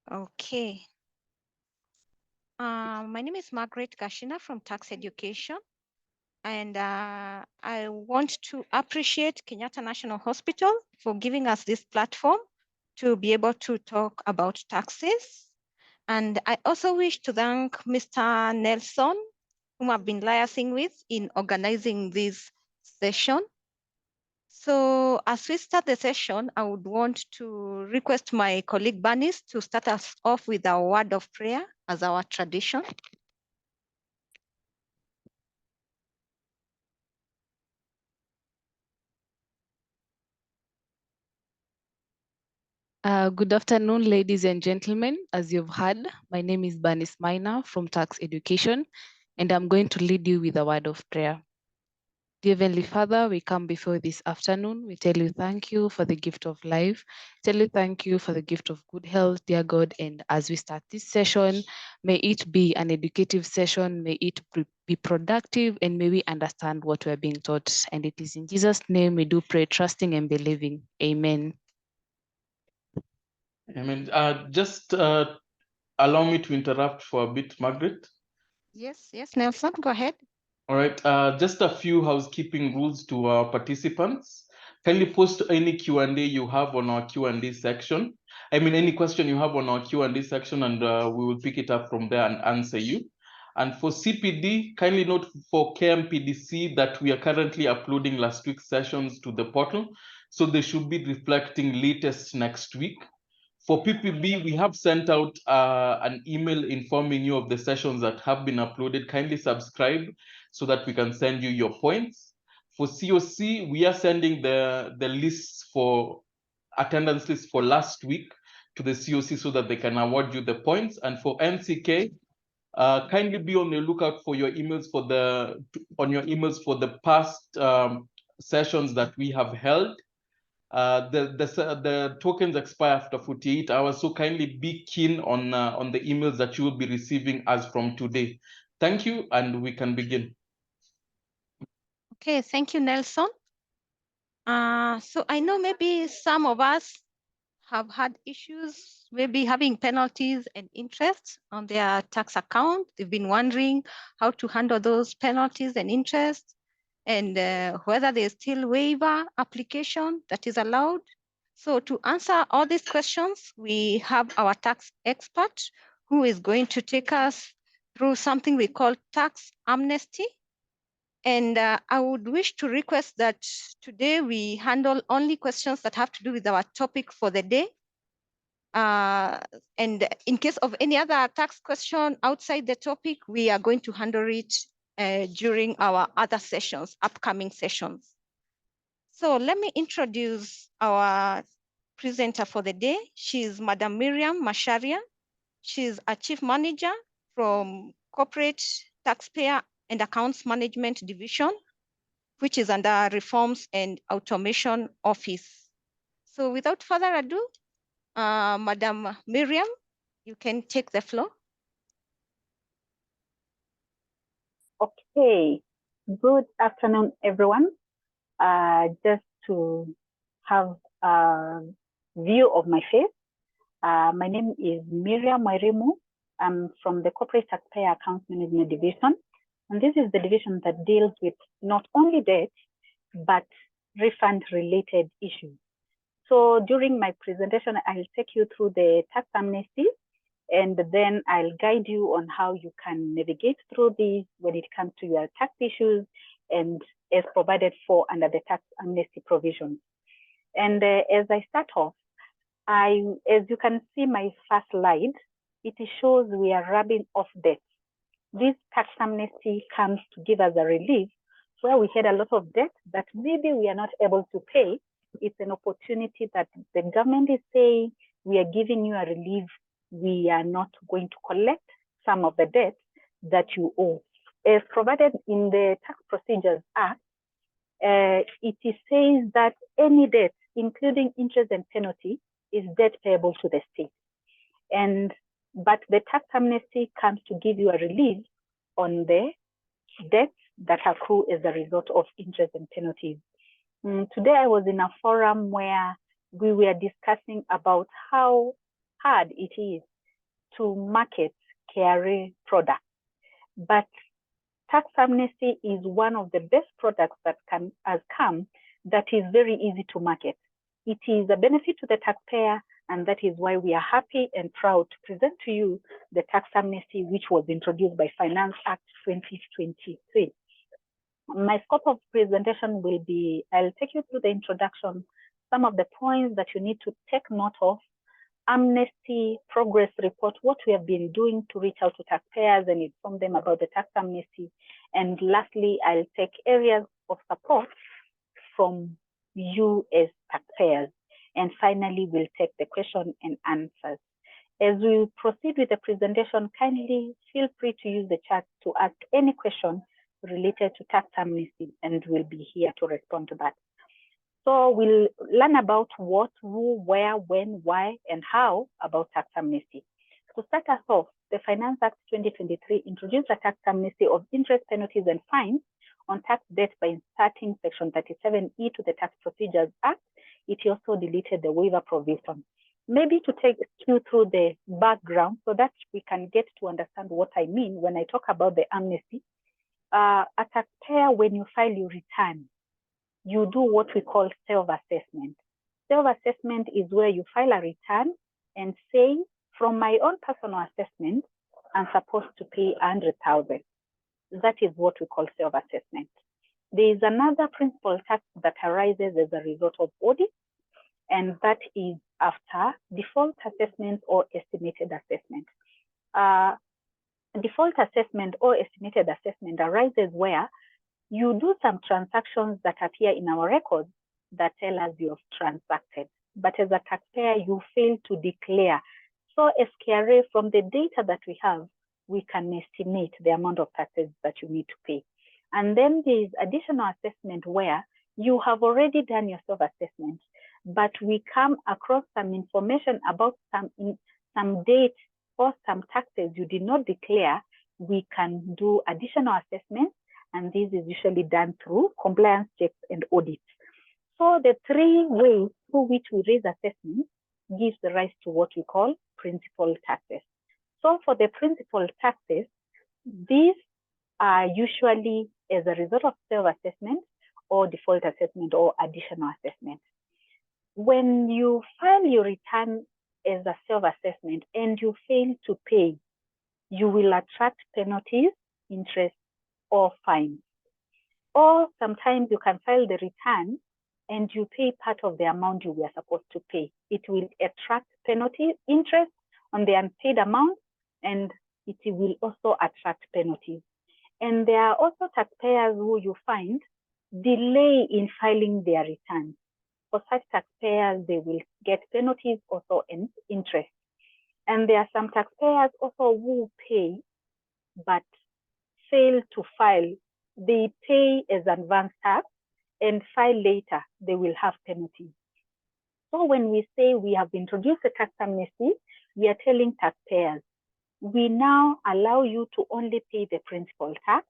Okay. My name is Margaret Gashina from Tax Education, and I want to appreciate Kenyatta National Hospital for giving us this platform to be able to talk about taxes. And I also wish to thank Mr. Nelson, whom I've been liaising with in organizing this session. So as we start the session, I would want to request my colleague Bernice to start us off with a word of prayer as our tradition. Good afternoon, ladies and gentlemen. As you've heard, my name is Bernice Minor from Tax Education, and I'm going to lead you with a word of prayer. Dear Heavenly Father, we come before you this afternoon. We tell you thank you for the gift of life. Tell you thank you for the gift of good health, dear God. And as we start this session, may it be an educative session. May it be productive, and may we understand what we're being taught. And it is in Jesus' name we do pray, trusting and believing. Amen. Amen. Just allow me to interrupt for a bit, Margaret. Yes, Nelson, go ahead. All right, just a few housekeeping rules to our participants. Kindly post any Q&A you have on our Q&A section. I mean, any question you have on our Q&A section, and we will pick it up from there and answer you. And for CPD, kindly note for KMPDC that we are currently uploading last week's sessions to the portal, so they should be reflecting latest next week. For PPB, we have sent out an email informing you of the sessions that have been uploaded. Kindly subscribe so that we can send you your points. For COC, we are sending the lists for attendance lists for last week to the COC so that they can award you the points. And for NCK, kindly be on the lookout for your emails for the past sessions that we have held. The tokens expire after 48 hours, so kindly be keen on the emails that you will be receiving as from today. Thank you, and we can begin. Okay, thank you, Nelson. So I know maybe some of us have had issues, maybe having penalties and interest on their tax account. They've been wondering how to handle those penalties and interest, and whether there's still waiver application that is allowed. So to answer all these questions, we have our tax expert who is going to take us through something we call tax amnesty. And I would wish to request that today we handle only questions that have to do with our topic for the day. And in case of any other tax question outside the topic, we are going to handle it during our other sessions, upcoming sessions. So let me introduce our presenter for the day. She's Madam Miriam Masharia. She's a chief manager from Corporate Taxpayer and Accounts Management Division, which is under Reforms and Automation Office. So without further ado, Madam Miriam, you can take the floor. Okay, good afternoon, everyone. Just to have a view of my face, my name is Miriam Wairimu. I'm from the Corporate Taxpayer Accounts Management Division. And this is the division that deals with not only debt, but refund-related issues. So during my presentation, I'll take you through the tax amnesty, and then I'll guide you on how you can navigate through these when it comes to your tax issues and as provided for under the tax amnesty provisions. And as I start off, as you can see my first slide, it shows we are rubbing off debt. This tax amnesty comes to give us a relief where we had a lot of debt that maybe we are not able to pay. It's an opportunity that the government is saying, we are giving you a relief. We are not going to collect some of the debt that you owe. As provided in the Tax Procedures Act, it says that any debt, including interest and penalty, is debt payable to the state. But the tax amnesty comes to give you a relief on the debts that accrue as a result of interest and penalties. Today I was in a forum where we were discussing about how hard it is to market KRA products, but tax amnesty is one of the best products that has come that is very easy to market. It is a benefit to the taxpayer, and that is why we are happy and proud to present to you the tax amnesty, which was introduced by Finance Act 2023. My scope of presentation will be, I'll take you through the introduction, some of the points that you need to take note of, Amnesty progress report, what we have been doing to reach out to taxpayers and inform them about the tax amnesty. And lastly, I'll take areas of support from you as taxpayers. And finally, we'll take the question and answers. As we proceed with the presentation, kindly feel free to use the chat to ask any question related to tax amnesty, and we'll be here to respond to that. So we'll learn about what, who, where, when, why, and how about tax amnesty. To start us off, the Finance Act 2023 introduced a tax amnesty of interest, penalties, and fines on tax debt by inserting Section 37E to the Tax Procedures Act. It also deleted the waiver provision. Maybe to take you through the background so that we can get to understand what I mean when I talk about the amnesty. A taxpayer, when you file your return, you do what we call self-assessment. Self-assessment is where you file a return and say, from my own personal assessment, I'm supposed to pay 100,000. That is what we call self-assessment. There is another principal tax that arises as a result of audit, and that is after default assessment or estimated assessment. Default assessment or estimated assessment arises where you do some transactions that appear in our records that tell us you have transacted, but as a taxpayer, you fail to declare. So as KRA, from the data that we have, we can estimate the amount of taxes that you need to pay. And then there is additional assessment where you have already done your self-assessment, but we come across some information about some date or some taxes you did not declare. We can do additional assessments, and this is usually done through compliance checks and audits. So the three ways through which we raise assessments gives the rise to what we call principal taxes. So for the principal taxes, these are usually as a result of self-assessment or default assessment or additional assessment. When you file your return as a self-assessment and you fail to pay, you will attract penalties, interest, or fines. Or sometimes you can file the return and you pay part of the amount you were supposed to pay. It will attract penalties, interest on the unpaid amount, and it will also attract penalties. And there are also taxpayers who you find delay in filing their returns. For such taxpayers, they will get penalties also and interest. And there are some taxpayers also who pay but fail to file. They pay as advance tax and file later, they will have penalties. So when we say we have introduced a tax amnesty, we are telling taxpayers, we now allow you to only pay the principal tax,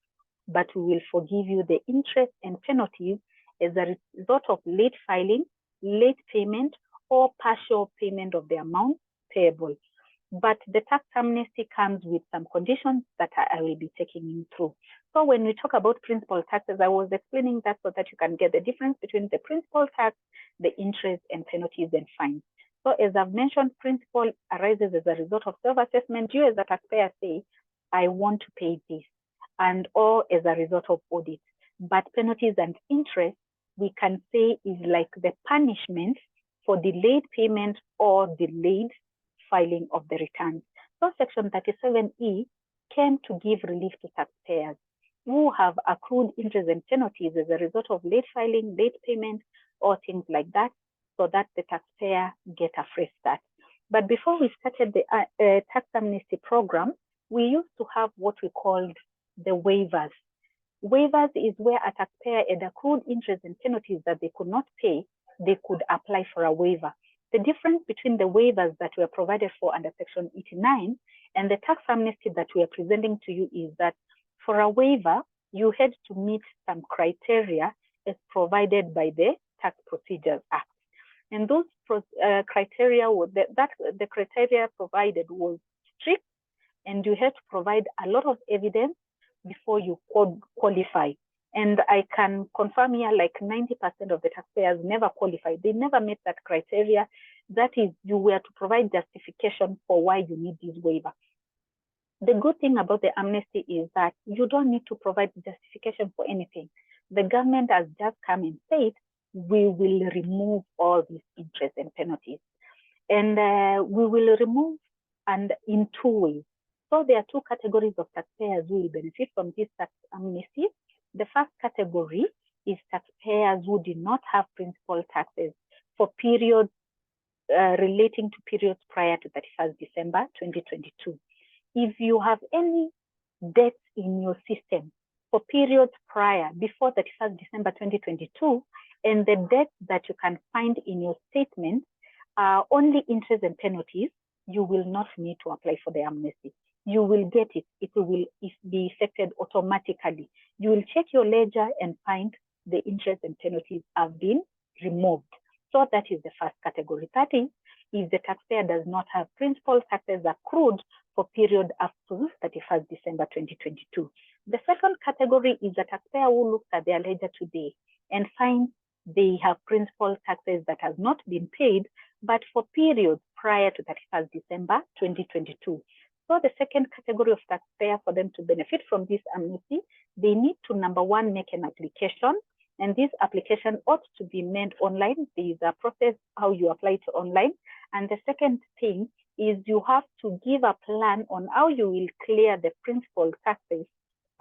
but we will forgive you the interest and penalties as a result of late filing, late payment, or partial payment of the amount payable. But the tax amnesty comes with some conditions that I will be taking you through. So when we talk about principal taxes, I was explaining that so that you can get the difference between the principal tax, the interest, and penalties and fines. So as I've mentioned, principal arises as a result of self-assessment. You as a taxpayer say, I want to pay this, and or as a result of audit. But penalties and interest, we can say is like the punishment for delayed payment or delayed filing of the returns. So Section 37E came to give relief to taxpayers who have accrued interest and penalties as a result of late filing, late payment, or things like that, so that the taxpayer get a fresh start. But before we started the tax amnesty program, we used to have what we called the waivers. Waivers is where a taxpayer had accrued interest and penalties that they could not pay, they could apply for a waiver. The difference between the waivers that were provided for under Section 89 and the tax amnesty that we are presenting to you is that for a waiver, you had to meet some criteria as provided by the Tax Procedures Act. And those criteria, the criteria provided was strict and you have to provide a lot of evidence before you qualify. And I can confirm here, like 90% of the taxpayers never qualified. They never met that criteria. That is, you were to provide justification for why you need this waiver. The good thing about the amnesty is that you don't need to provide justification for anything. The government has just come and said, we will remove all these interest and penalties. And we will remove and in two ways. So there are two categories of taxpayers who will benefit from this tax amnesty. The first category is taxpayers who did not have principal taxes for periods relating to periods prior to 31st December 2022. If you have any debts in your system for periods prior, before 31st December 2022, and the debts that you can find in your statement are only interest and penalties, you will not need to apply for the amnesty. You will get it. It will be effected automatically. You will check your ledger and find the interest and penalties have been removed. So that is the first category. That is, if the taxpayer does not have principal taxes accrued for period up to 31st December 2022. The second category is the taxpayer who looks at their ledger today and finds they have principal taxes that has not been paid, but for periods prior to 31st December 2022. So the second category of taxpayer, for them to benefit from this amnesty, they need to, number one, make an application. And this application ought to be made online. There is a process how you apply to online. And the second thing is you have to give a plan on how you will clear the principal taxes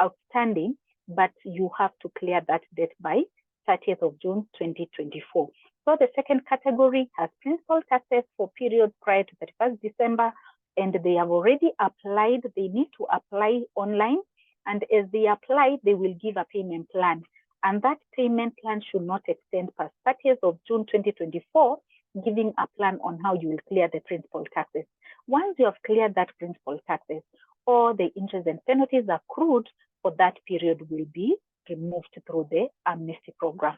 outstanding, but you have to clear that debt by 30th of June 2024. So the second category has principal taxes for periods prior to 31st December, and they have already applied. They need to apply online, and as they apply, they will give a payment plan. And that payment plan should not extend past 30th of June 2024, giving a plan on how you will clear the principal taxes. Once you have cleared that principal taxes, all the interest and penalties accrued for that period will be removed through the amnesty program.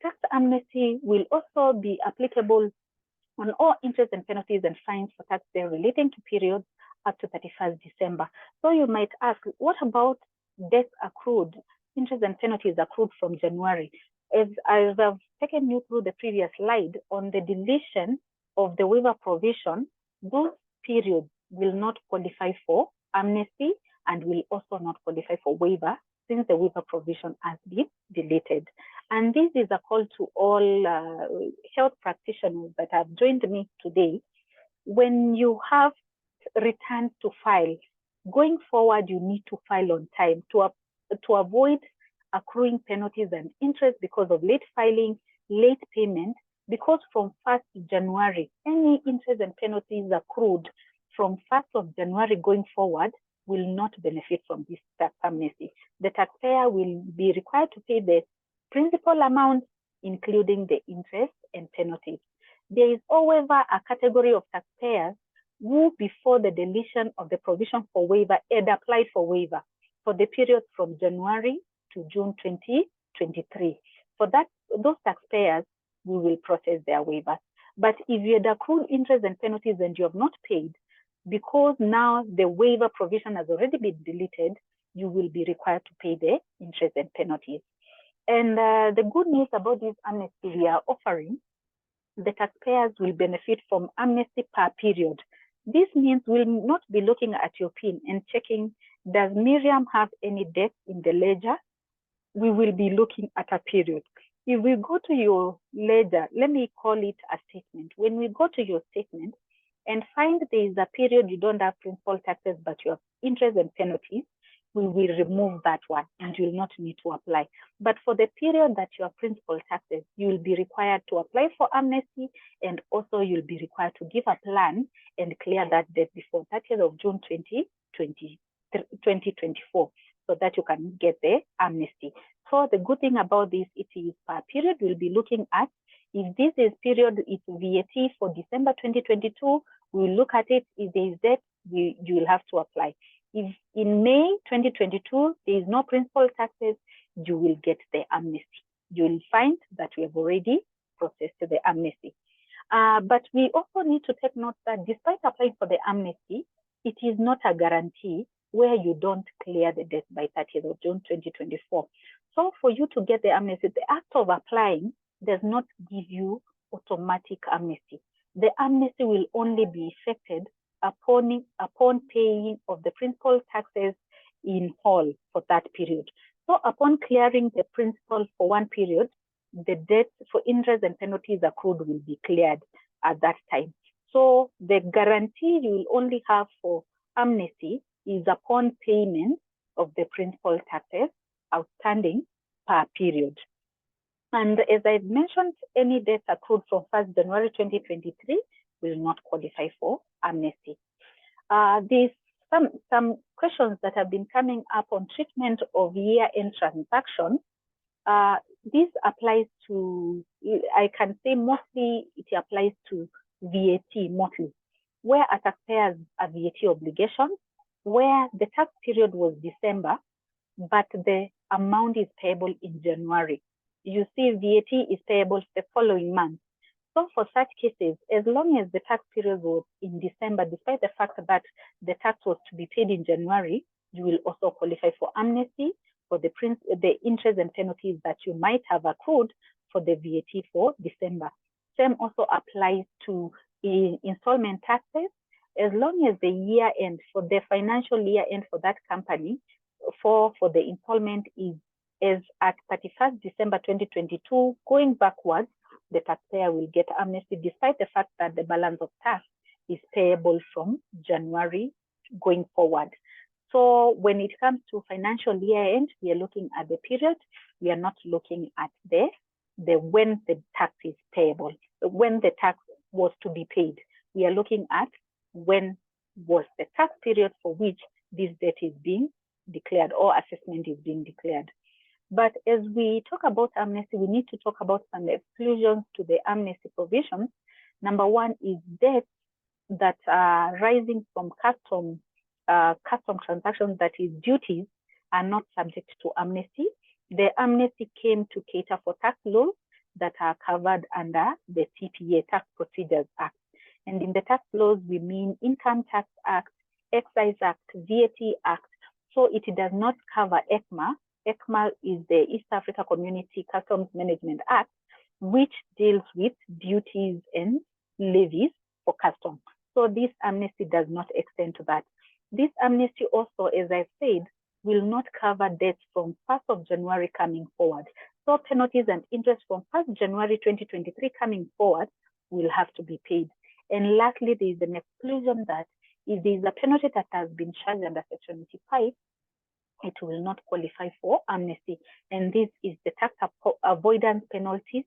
Tax amnesty will also be applicable on all interest and penalties and fines for taxpayers relating to periods up to 31st December. So you might ask, what about debts accrued, interest and penalties accrued from January? As I've taken you through the previous slide on the deletion of the waiver provision, those periods will not qualify for amnesty and will also not qualify for waiver since the waiver provision has been deleted. And this is a call to all health practitioners that have joined me today. When you have returns to file, going forward, you need to file on time to avoid accruing penalties and interest because of late filing, late payment, because from 1st January, any interest and penalties accrued from 1st of January going forward will not benefit from this tax amnesty. The taxpayer will be required to pay the principal amount, including the interest and penalties. There is, however, a category of taxpayers who, before the deletion of the provision for waiver, had applied for waiver for the period from January to June 2023. For that, those taxpayers, we will process their waivers. But if you had accrued interest and penalties and you have not paid, because now the waiver provision has already been deleted, you will be required to pay the interest and penalties. And the good news about this amnesty we are offering, the taxpayers will benefit from amnesty per period. This means we'll not be looking at your PIN and checking, does Miriam have any debt in the ledger? We will be looking at a period. If we go to your ledger, let me call it a statement. When we go to your statement and find there is a period you don't have principal taxes, but you have interest and penalties, we will remove that one and you will not need to apply. But for the period that you have principal taxes, you will be required to apply for amnesty, and also you'll be required to give a plan and clear that debt before 30th of June 2024, so that you can get the amnesty. So the good thing about this, it is per period. We'll be looking at, if this is period, it's VAT for December 2022, we'll look at it. If there is debt, you will have to apply. If in May 2022, there is no principal taxes, you will get the amnesty. You will find that we have already processed the amnesty. But we also need to take note that despite applying for the amnesty, it is not a guarantee where you don't clear the debt by 30th of June 2024. So for you to get the amnesty, the act of applying does not give you automatic amnesty. The amnesty will only be effected upon paying of the principal taxes in whole for that period. So upon clearing the principal for one period, the debt for interest and penalties accrued will be cleared at that time. So the guarantee you will only have for amnesty is upon payment of the principal taxes outstanding per period. And as I mentioned, any debt accrued from 1st January 2023 will not qualify for amnesty. There's some questions that have been coming up on treatment of year-end transactions. This applies to, I can say mostly it applies to VAT mostly, where a taxpayer has a VAT obligation, where the tax period was December, but the amount is payable in January. You see VAT is payable the following month. So for such cases, as long as the tax period was in December, despite the fact that the tax was to be paid in January, you will also qualify for amnesty for the interest and penalties that you might have accrued for the VAT for December. Same also applies to installment taxes. As long as the year end, for the financial year end for that company, for the installment is at 31st December 2022, going backwards, the taxpayer will get amnesty despite the fact that the balance of tax is payable from January going forward. So when it comes to financial year end, we are looking at the period. We are not looking at the when the tax is payable, when the tax was to be paid. We are looking at when was the tax period for which this debt is being declared or assessment is being declared. But as we talk about amnesty, we need to talk about some exclusions to the amnesty provisions. Number one is debts that are rising from custom transactions, that is duties, are not subject to amnesty. The amnesty came to cater for tax laws that are covered under the TPA, Tax Procedures Act. And in the tax laws, we mean Income Tax Act, Excise Act, VAT Act. So it does not cover ECMA. ECMA is the East Africa Community Customs Management Act, which deals with duties and levies for customs. So this amnesty does not extend to that. This amnesty also, as I said, will not cover debts from 1st of January coming forward. So penalties and interest from 1st January 2023 coming forward will have to be paid. And lastly, there is an exclusion that if there is a penalty that has been charged under Section 85, it will not qualify for amnesty. And this is the tax avoidance penalties.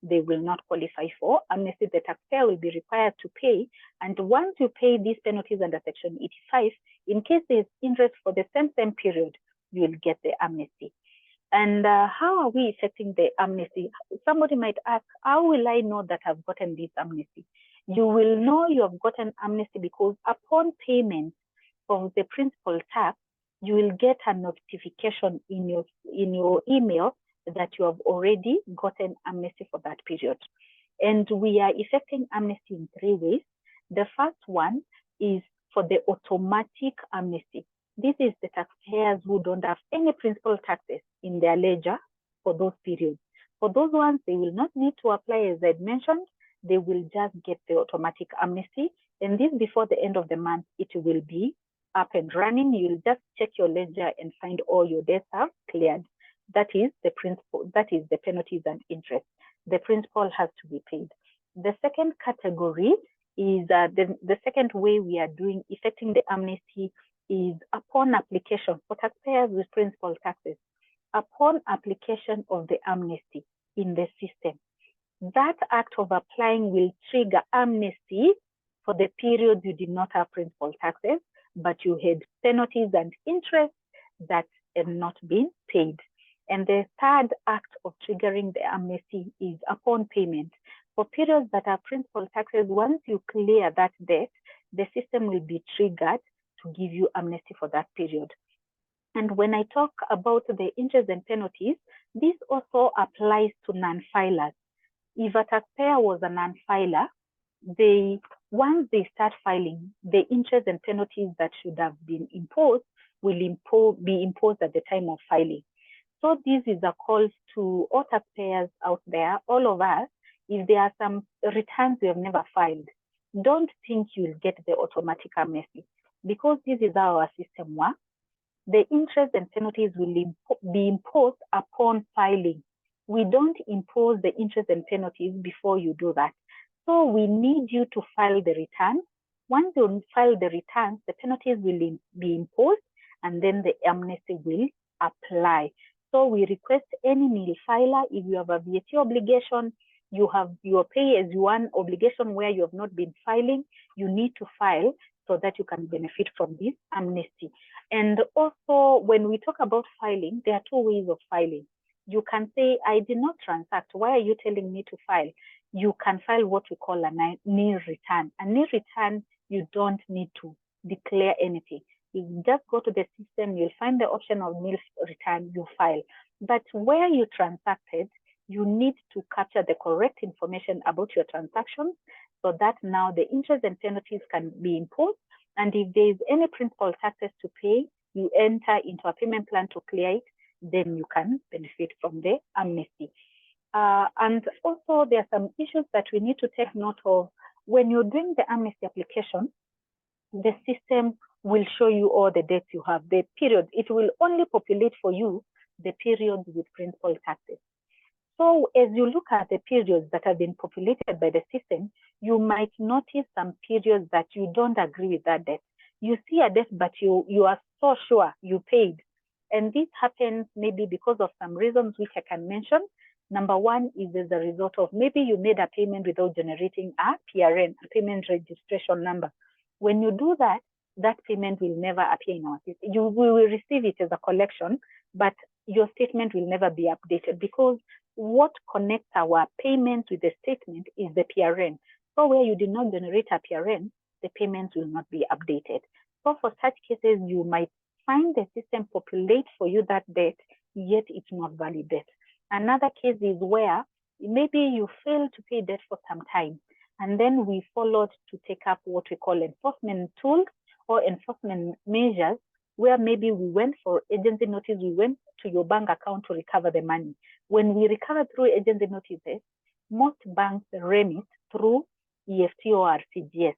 They will not qualify for amnesty. The taxpayer will be required to pay. And once you pay these penalties under Section 85, in case there is interest for the same period, you will get the amnesty. And how are we effecting the amnesty? Somebody might ask, how will I know that I've gotten this amnesty? You will know you have gotten amnesty because upon payment of the principal tax, you will get a notification in your email that you have already gotten amnesty for that period. And we are effecting amnesty in 3 ways. The first one is for the automatic amnesty. This is the taxpayers who don't have any principal taxes in their ledger for those periods. For those ones, they will not need to apply, as I mentioned. They will just get the automatic amnesty. And this before the end of the month, it will be up and running. You'll just check your ledger and find all your debts are cleared. That is the principal, that is the penalties and interest. The principal has to be paid. The second category is the second way we are doing effecting the amnesty is upon application for taxpayers with principal taxes. Upon application of the amnesty in the system, that act of applying will trigger amnesty for the period you did not have principal taxes, but you had penalties and interest that had not been paid. And the third act of triggering the amnesty is upon payment. For periods that are principal taxes, once you clear that debt, the system will be triggered to give you amnesty for that period. And when I talk about the interest and penalties, this also applies to non-filers. If a taxpayer was a non-filer, they once they start filing, the interest and penalties that should have been imposed will be imposed at the time of filing. So this is a call to all taxpayers out there, all of us. If there are some returns you have never filed, don't think you'll get the automatic amnesty, because this is how our system works. The interest and penalties will be imposed upon filing. We don't impose the interest and penalties before you do that. So we need you to file the return. Once you file the returns, the penalties will be imposed, and then the amnesty will apply. So we request any nil filer, if you have a VAT obligation, you have your pay-as-you-earn obligation where you have not been filing, you need to file so that you can benefit from this amnesty. And also, when we talk about filing, there are two ways of filing. You can say, I did not transact. Why are you telling me to file? You can file what we call a nil return. A nil return, you don't need to declare anything. You just go to the system, you'll find the option of nil return, you file. But where you transacted, you need to capture the correct information about your transactions so that now the interest and penalties can be imposed. And if there is any principal taxes to pay, you enter into a payment plan to clear it, then you can benefit from the amnesty. And also there are some issues that we need to take note of. When you're doing the amnesty application, the system will show you all the debts you have, the period. It will only populate for you the periods with principal taxes. So as you look at the periods that have been populated by the system, you might notice some periods that you don't agree with that debt. You see a debt, but you are so sure you paid. And this happens maybe because of some reasons which I can mention. Number one is as a result of maybe you made a payment without generating a PRN, a payment registration number. When you do that, that payment will never appear in our system. You will receive it as a collection, but your statement will never be updated, because what connects our payment with the statement is the PRN. So where you did not generate a PRN, the payments will not be updated. So for such cases, you might find the system populate for you that debt, yet it's not valid debt. Another case is where maybe you failed to pay debt for some time, and then we followed to take up what we call enforcement tools or enforcement measures, where maybe we went for agency notice, we went to your bank account to recover the money. When we recover through agency notices, most banks remit through EFT or RCGS.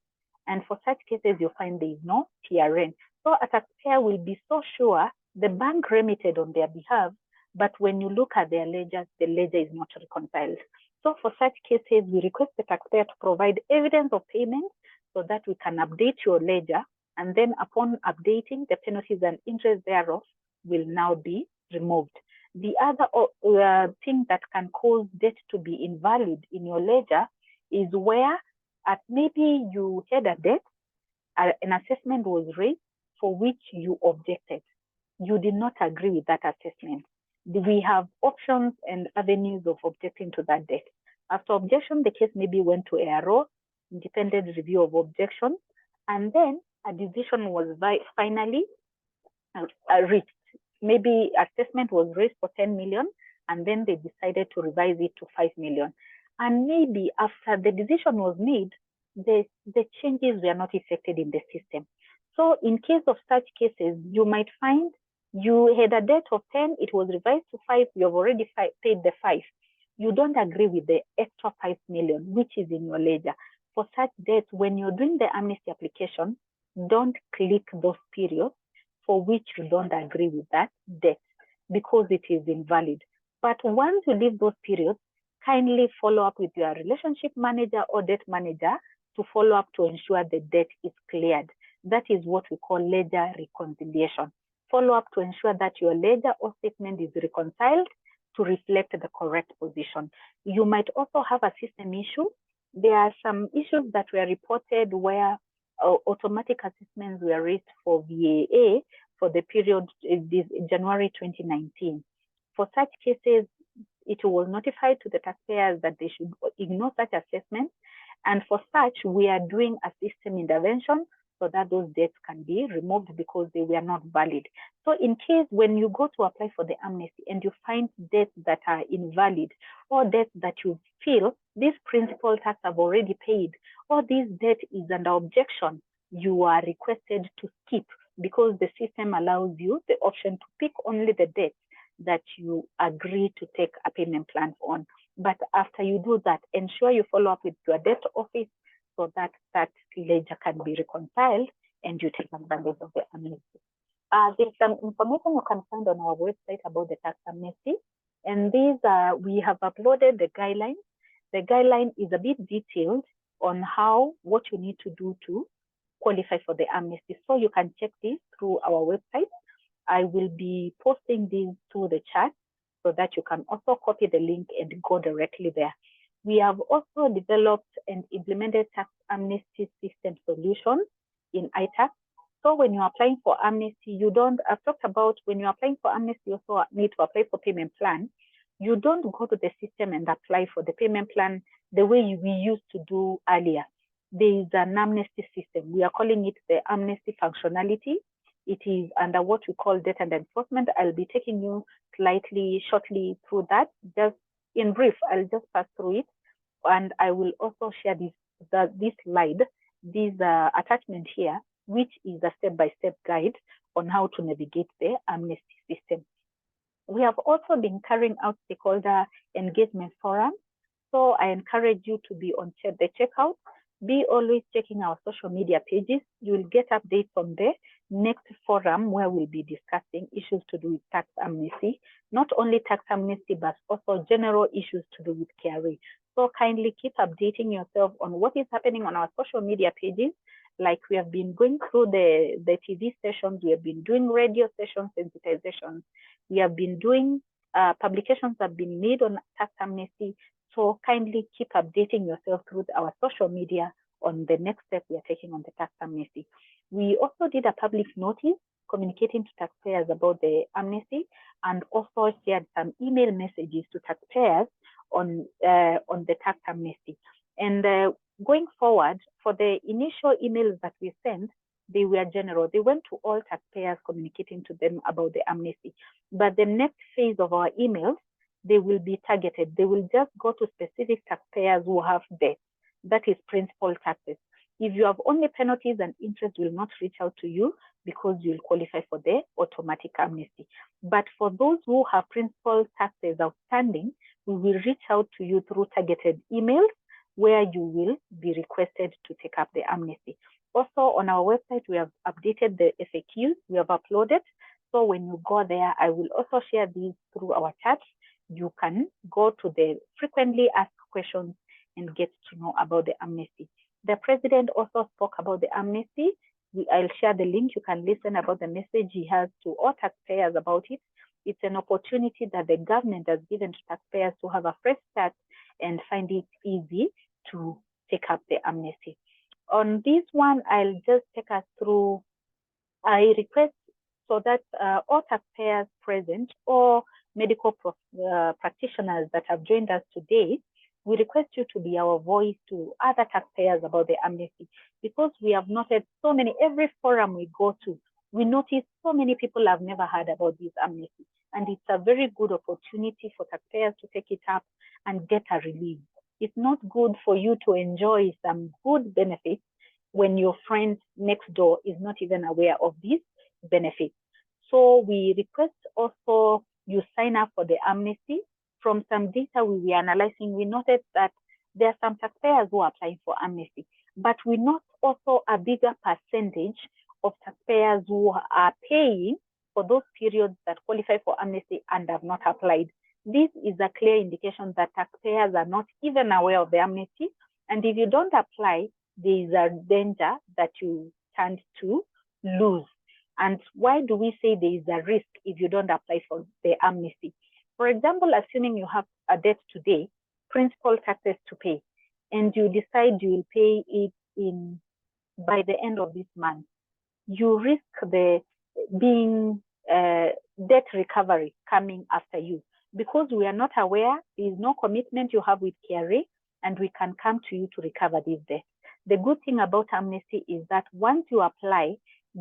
And for such cases, you find there is no PRN. So a taxpayer will be so sure the bank remitted on their behalf, but when you look at their ledgers, the ledger is not reconciled. So for such cases, we request the taxpayer to provide evidence of payment so that we can update your ledger. And then upon updating, the penalties and interest thereof will now be removed. The other thing that can cause debt to be invalid in your ledger is where maybe you had a debt, an assessment was raised for which you objected. You did not agree with that assessment. We have options and avenues of objecting to that debt. After objection, the case maybe went to ARO, independent review of objection, and then a decision was finally reached. Maybe assessment was raised for 10 million, and then they decided to revise it to 5 million. And maybe after the decision was made, the changes were not effected in the system. So in case of such cases, you might find you had a debt of 10, it was revised to 5, you have already paid the 5. You don't agree with the extra 5 million, which is in your ledger. For such debts, when you're doing the amnesty application, don't click those periods for which you don't agree with that debt, because it is invalid. But once you leave those periods, kindly follow up with your relationship manager or debt manager to follow up to ensure the debt is cleared. That is what we call ledger reconciliation. Follow up to ensure that your ledger or statement is reconciled to reflect the correct position. You might also have a system issue. There are some issues that were reported where automatic assessments were raised for VAA for the period January 2019. For such cases, it was notified to the taxpayers that they should ignore such assessments. And for such, we are doing a system intervention so that those debts can be removed because they were not valid. So in case when you go to apply for the amnesty and you find debts that are invalid, or debts that you feel this principal tax have already paid, or this debt is under objection, you are requested to skip, because the system allows you the option to pick only the debts that you agree to take a payment plan on. But after you do that, ensure you follow up with your debt office so that that ledger can be reconciled and you take advantage of the amnesty. There's some information you can find on our website about the tax amnesty. And these we have uploaded the guidelines. The guideline is a bit detailed on what you need to do to qualify for the amnesty. So you can check this through our website. I will be posting these to the chat so that you can also copy the link and go directly there. We have also developed and implemented tax amnesty system solutions in iTax. So when you're applying for amnesty, I've talked about when you're applying for amnesty, you also need to apply for payment plan. You don't go to the system and apply for the payment plan the way we used to do earlier. There is an amnesty system. We are calling it the amnesty functionality. It is under what we call debt and enforcement. I'll be taking you shortly through that. Just in brief, I'll just pass through it. And I will also share this slide, this attachment here, which is a step-by-step guide on how to navigate the amnesty system. We have also been carrying out stakeholder engagement forums. So I encourage you to be on the checkout. Be always checking our social media pages. You will get updates on the next forum where we'll be discussing issues to do with tax amnesty, not only tax amnesty, but also general issues to do with KRA. So kindly keep updating yourself on what is happening on our social media pages. Like we have been going through the TV sessions, we have been doing radio sessions, sensitizations. We have been doing publications that have been made on tax amnesty. So kindly keep updating yourself through our social media on the next step we are taking on the tax amnesty. We also did a public notice communicating to taxpayers about the amnesty, and also shared some email messages to taxpayers on the tax amnesty. And going forward, for the initial emails that we sent, they were general. They went to all taxpayers, communicating to them about the amnesty. But the next phase of our emails, they will be targeted. They will just go to specific taxpayers who have debt. That is principal taxes. If you have only penalties and interest, will not reach out to you because you'll qualify for the automatic amnesty. But for those who have principal taxes outstanding, we will reach out to you through targeted emails where you will be requested to take up the amnesty. Also on our website, we have updated the FAQs we have uploaded. So when you go there, I will also share these through our chat. You can go to the frequently asked questions and get to know about the amnesty. The president also spoke about the amnesty. I'll share the link. You can listen about the message he has to all taxpayers about it. It's an opportunity that the government has given to taxpayers to have a fresh start and find it easy to take up the amnesty. On this one, I'll just take us through. I request so that all taxpayers present or medical practitioners that have joined us today, we request you to be our voice to other taxpayers about the amnesty, because we have noted so many, every forum we go to, we notice so many people have never heard about this amnesty. And it's a very good opportunity for taxpayers to take it up and get a relief. It's not good for you to enjoy some good benefits when your friend next door is not even aware of these benefits. So we request also you sign up for the amnesty. From some data we were analyzing, we noted that there are some taxpayers who are applying for amnesty, but we note also a bigger percentage of taxpayers who are paying for those periods that qualify for amnesty and have not applied. This is a clear indication that taxpayers are not even aware of the amnesty. And if you don't apply, there is a danger that you stand to lose. And why do we say there is a risk if you don't apply for the amnesty? For example, assuming you have a debt today, principal taxes to pay, and you decide you will pay it by the end of this month, you risk the being debt recovery coming after you. Because we are not aware, there is no commitment you have with KRA, and we can come to you to recover this debt. The good thing about Amnesty is that once you apply,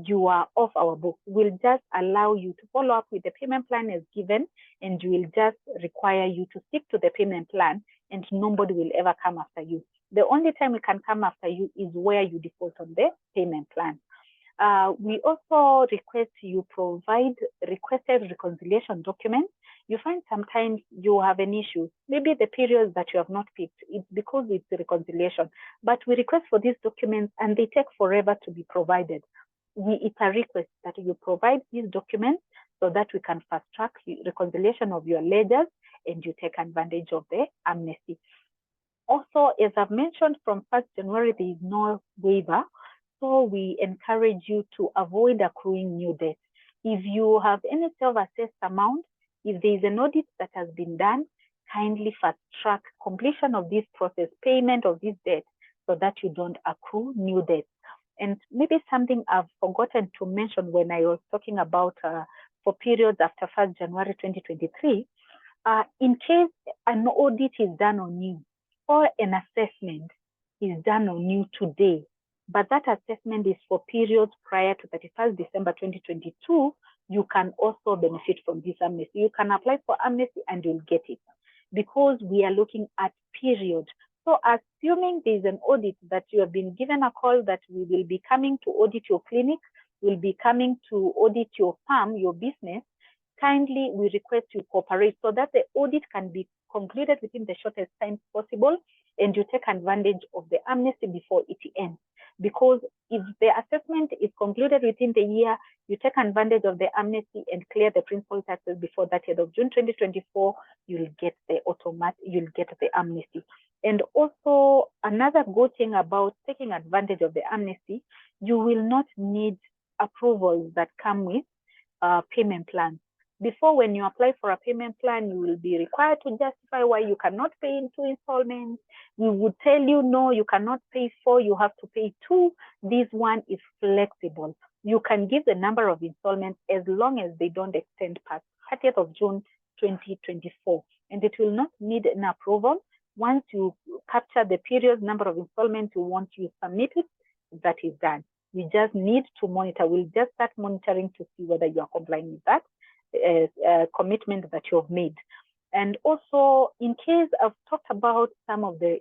you are off our books. We'll just allow you to follow up with the payment plan as given, and we will just require you to stick to the payment plan, and nobody will ever come after you. The only time we can come after you is where you default on the payment plan. We also request you provide requested reconciliation documents. You find sometimes you have an issue, maybe the periods that you have not picked, it's because it's the reconciliation, but we request for these documents and they take forever to be provided. It's a request that you provide these documents so that we can fast track reconciliation of your ledgers and you take advantage of the amnesty. Also, as I've mentioned, from 1st January, there is no waiver. So we encourage you to avoid accruing new debt. If you have any self-assessed amount, if there is an audit that has been done, kindly fast track completion of this process, payment of this debt, so that you don't accrue new debt. And maybe something I've forgotten to mention when I was talking about for periods after 1st January 2023, in case an audit is done on you or an assessment is done on you today, but that assessment is for periods prior to 31st December 2022, you can also benefit from this amnesty. You can apply for amnesty and you'll get it because we are looking at period. So assuming there's an audit that you have been given a call that we will be coming to audit your clinic, we'll be coming to audit your farm, your business, kindly we request you cooperate so that the audit can be concluded within the shortest time possible and you take advantage of the amnesty before it ends. Because if the assessment is concluded within the year, you take advantage of the amnesty and clear the principal taxes before that year of June 2024, you'll get the amnesty. And also another good thing about taking advantage of the amnesty, you will not need approvals that come with payment plans. Before, when you apply for a payment plan, you will be required to justify why you cannot pay in 2 installments. We would tell you, no, you cannot pay 4, you have to pay 2. This one is flexible. You can give the number of installments as long as they don't extend past 30th of June 2024. And it will not need an approval. Once you capture the period number of installments you want, you submit it, that is done. We just need to monitor. We'll just start monitoring to see whether you are complying with that commitment that you've made. And also, in case I've talked about some of the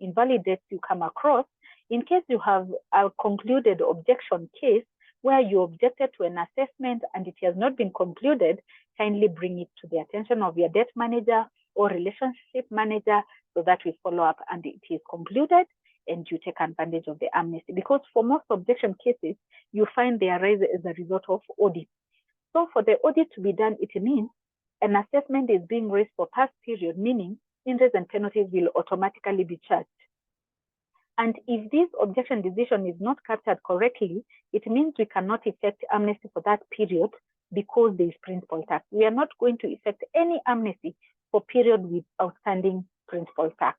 invalid debts you come across, in case you have a concluded objection case where you objected to an assessment and it has not been concluded, kindly bring it to the attention of your debt manager or relationship manager so that we follow up and it is concluded and you take advantage of the amnesty. Because for most objection cases, you find they arise as a result of audit. So for the audit to be done, it means an assessment is being raised for past period, meaning interest and penalties will automatically be charged. And if this objection decision is not captured correctly, it means we cannot effect amnesty for that period because there is principal tax. We are not going to effect any amnesty for period with outstanding principal tax.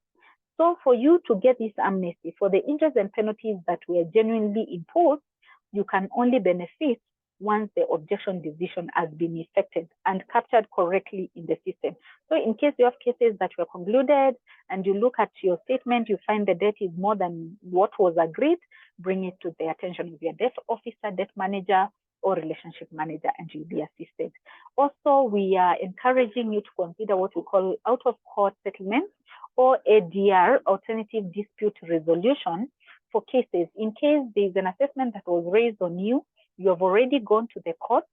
So for you to get this amnesty for the interest and penalties that were genuinely imposed, you can only benefit once the objection decision has been effected and captured correctly in the system. So in case you have cases that were concluded and you look at your statement, you find the debt is more than what was agreed, bring it to the attention of your debt officer, debt manager, or relationship manager, and you'll be assisted. Also, we are encouraging you to consider what we call out-of-court settlements or ADR, alternative dispute resolution, for cases. In case there's an assessment that was raised on you, you have already gone to the court,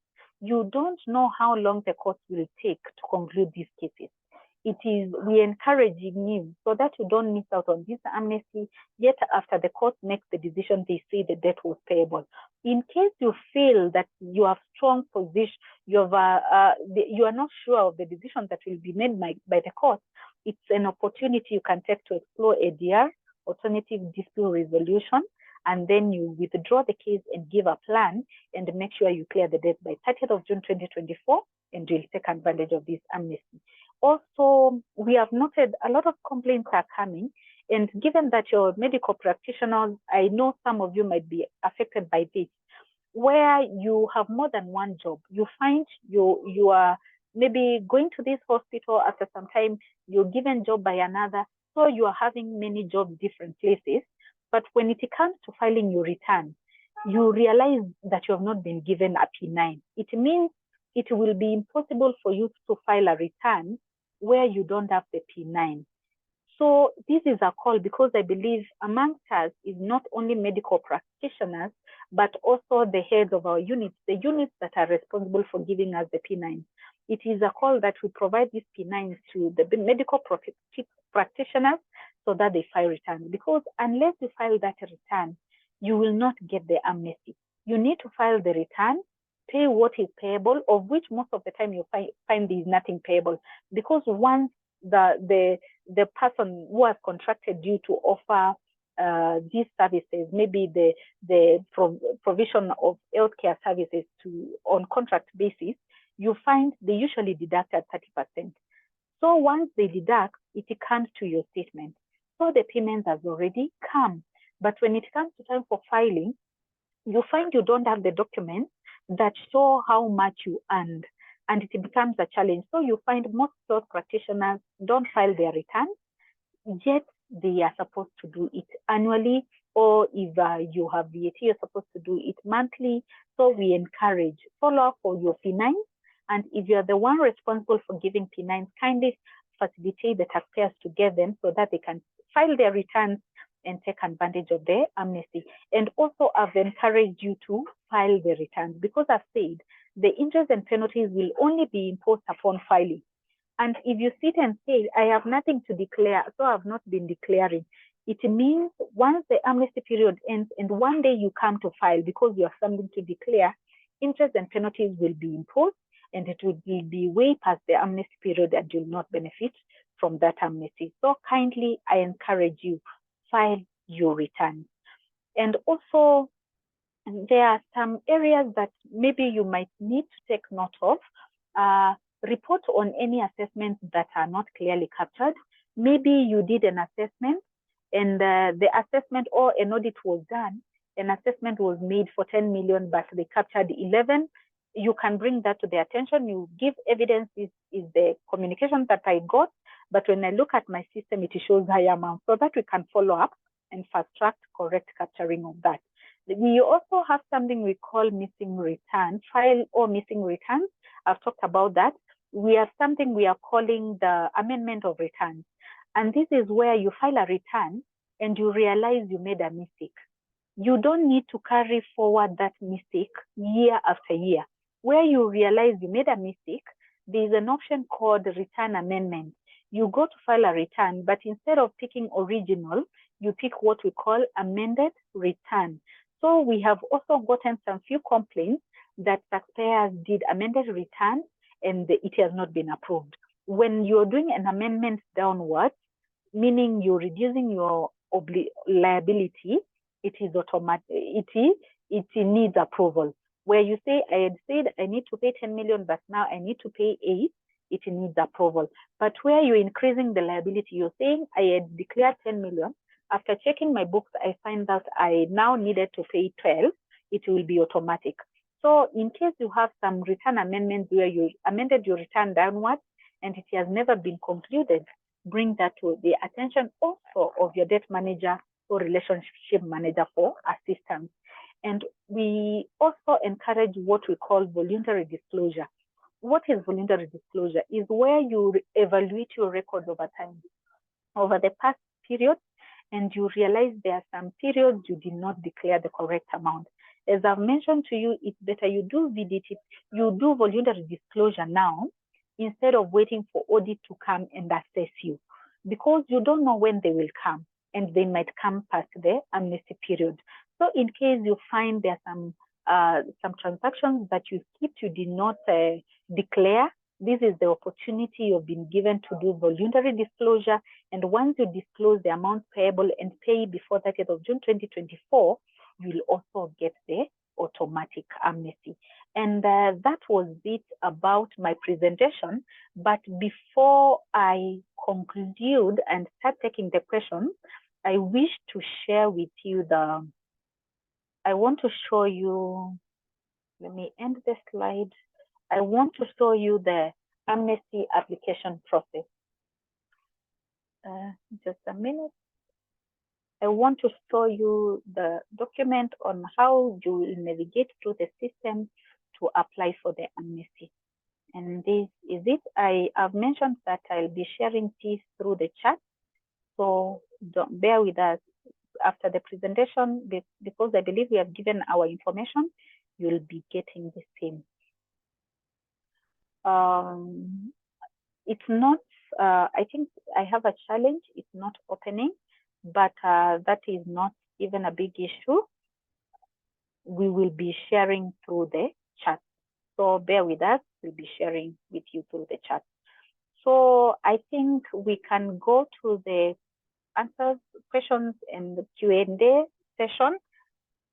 you don't know how long the court will take to conclude these cases. We are encouraging you so that you don't miss out on this amnesty, yet after the court makes the decision, they say the debt was payable. In case you feel that you have strong position, you are not sure of the decision that will be made by the court, it's an opportunity you can take to explore ADR, alternative dispute resolution, and then you withdraw the case and give a plan and make sure you clear the debt by 30th of June 2024, and you'll take advantage of this amnesty. Also, we have noted a lot of complaints are coming, and given that you're medical practitioners, I know some of you might be affected by this, where you have more than one job. You find you are maybe going to this hospital, after some time, you're given job by another, so you are having many jobs, different places. But when it comes to filing your return, you realize that you have not been given a P9. It means it will be impossible for you to file a return where you don't have the P9. So this is a call, because I believe amongst us is not only medical practitioners, but also the heads of our units, the units that are responsible for giving us the P9. It is a call that we provide these P9s to the medical practitioners so that they file return. Because unless you file that return, you will not get the amnesty. You need to file the return, pay what is payable, of which most of the time you find there is nothing payable. Because once the person who has contracted you to offer these services, maybe the provision of healthcare services on contract basis, you find they usually deduct at 30%. So once they deduct, it comes to your statement. So the payment has already come. But when it comes to time for filing, you find you don't have the documents that show how much you earned, and it becomes a challenge. So you find most health practitioners don't file their returns, yet they are supposed to do it annually, or if you have VAT, you're supposed to do it monthly. So we encourage follow up for your P9s, and if you're the one responsible for giving P9s, kindly facilitate the taxpayers to get them so that they can file their returns and take advantage of the amnesty. And also, I've encouraged you to file the returns, because I've said the interest and penalties will only be imposed upon filing. And if you sit and say, I have nothing to declare, so I've not been declaring, it means once the amnesty period ends and one day you come to file because you have something to declare, interest and penalties will be imposed, and it will be way past the amnesty period and you'll not benefit from that amnesty. So kindly, I encourage you, file your returns. And also, there are some areas that maybe you might need to take note of. Report on any assessments that are not clearly captured. Maybe you did an assessment and the assessment or an audit was done. An assessment was made for 10 million, but they captured 11. You can bring that to their attention. You give evidence, is the communication that I got, but when I look at my system, it shows higher amount, so that we can follow up and fast track correct capturing of that. We also have something we call missing return, file or missing returns. I've talked about that. We have something we are calling the amendment of returns. And this is where you file a return and you realize you made a mistake. You don't need to carry forward that mistake year after year. Where you realize you made a mistake, there is an option called return amendment. You go to file a return, but instead of picking original, you pick what we call amended return. So we have also gotten some few complaints that taxpayers did amended return and it has not been approved. When you're doing an amendment downwards, meaning you're reducing your liability, it is automatic. It needs approval. Where you say, I had said I need to pay 10 million, but now I need to pay 8, it needs approval. But where you're increasing the liability, you're saying I had declared 10 million. After checking my books, I find that I now needed to pay 12. It will be automatic. So in case you have some return amendments where you amended your return downwards and it has never been concluded, bring that to the attention also of your debt manager or relationship manager for assistance. And we also encourage what we call voluntary disclosure. What is voluntary disclosure? Is where you evaluate your records over time, over the past period, and you realize there are some periods you did not declare the correct amount. As I've mentioned to you, it's better you do VDT, you do voluntary disclosure now, instead of waiting for audit to come and assess you, because you don't know when they will come, and they might come past the amnesty period. So in case you find there are some transactions that you skipped, you did not declare, this is the opportunity you've been given to do voluntary disclosure. And once you disclose the amount payable and pay before 30th of June 2024, you'll also get the automatic amnesty. And that was it about my presentation. But before I conclude and start taking the questions, I wish to share with you I want to show you, let me end the slide. I want to show you the amnesty application process. Just a minute. I want to show you the document on how you will navigate through the system to apply for the amnesty. And this is it. I have mentioned that I'll be sharing this through the chat. So don't bear with us after the presentation, because I believe we have given our information, you'll be getting the same. It's not, I think I have a challenge. It's not opening, but that is not even a big issue. We will be sharing through the chat. So bear with us, we'll be sharing with you through the chat. So I think we can go to the answers, questions, and the Q&A session.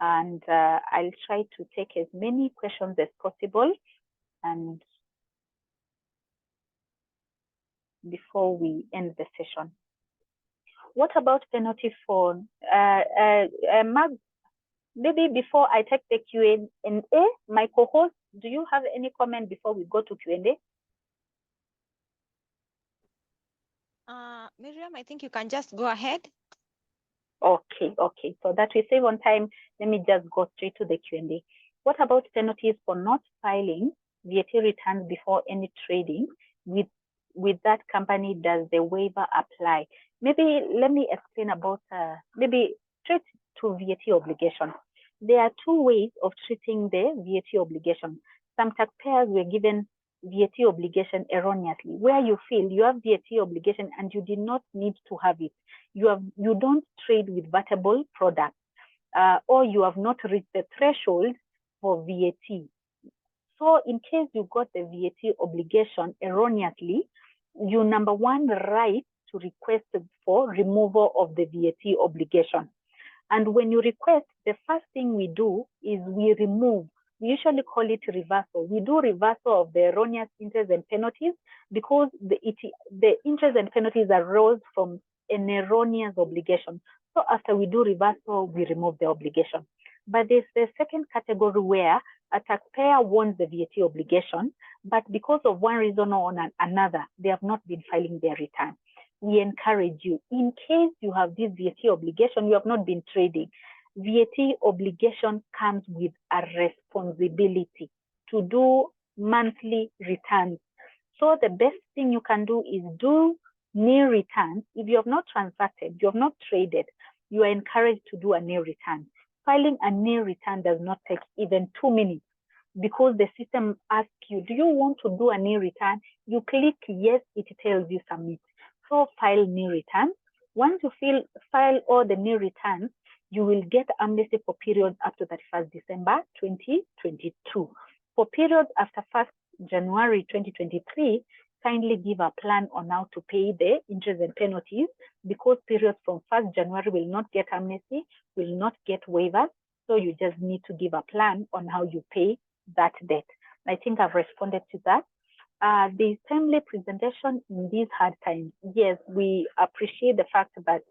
And I'll try to take as many questions as possible. And before we end the session. What about penalty for Mag? Maybe before I take the Q&A, my co-host, do you have any comment before we go to Q&A? Miriam, I think you can just go ahead. Okay. So that we save on time, let me just go straight to the Q&A. What about penalties for not filing VAT returns before any trading with that company? Does the waiver apply? Maybe let me explain about maybe straight to VAT obligation. There are two ways of treating the VAT obligation. Some taxpayers were given VAT obligation erroneously, where you feel you have VAT obligation and you did not need to have it. You don't trade with vatable products, or you have not reached the threshold for VAT. So in case you got the VAT obligation erroneously, you number one right to request for removal of the VAT obligation. And when you request, the first thing we do is we remove. We usually call it reversal. We do reversal of the erroneous interest and penalties because the interest and penalties arose from an erroneous obligation. So after we do reversal, we remove the obligation. But there's the second category where a taxpayer wants the VAT obligation, but because of one reason or another, they have not been filing their return. We encourage you, in case you have this VAT obligation, you have not been trading, VAT obligation comes with a responsibility to do monthly returns. So the best thing you can do is do new returns. If you have not transacted, you have not traded, you are encouraged to do a new return. Filing a new return does not take even 2 minutes because the system asks you, do you want to do a new return? You click yes, it tells you submit. So file new returns. Once you file all the new returns, you will get amnesty for periods up to 31st December 2022. For periods after 1st January 2023, kindly give a plan on how to pay the interest and penalties because periods from 1st January will not get amnesty, will not get waivers. So you just need to give a plan on how you pay that debt. I think I've responded to that. The timely presentation in these hard times. Yes, we appreciate the fact that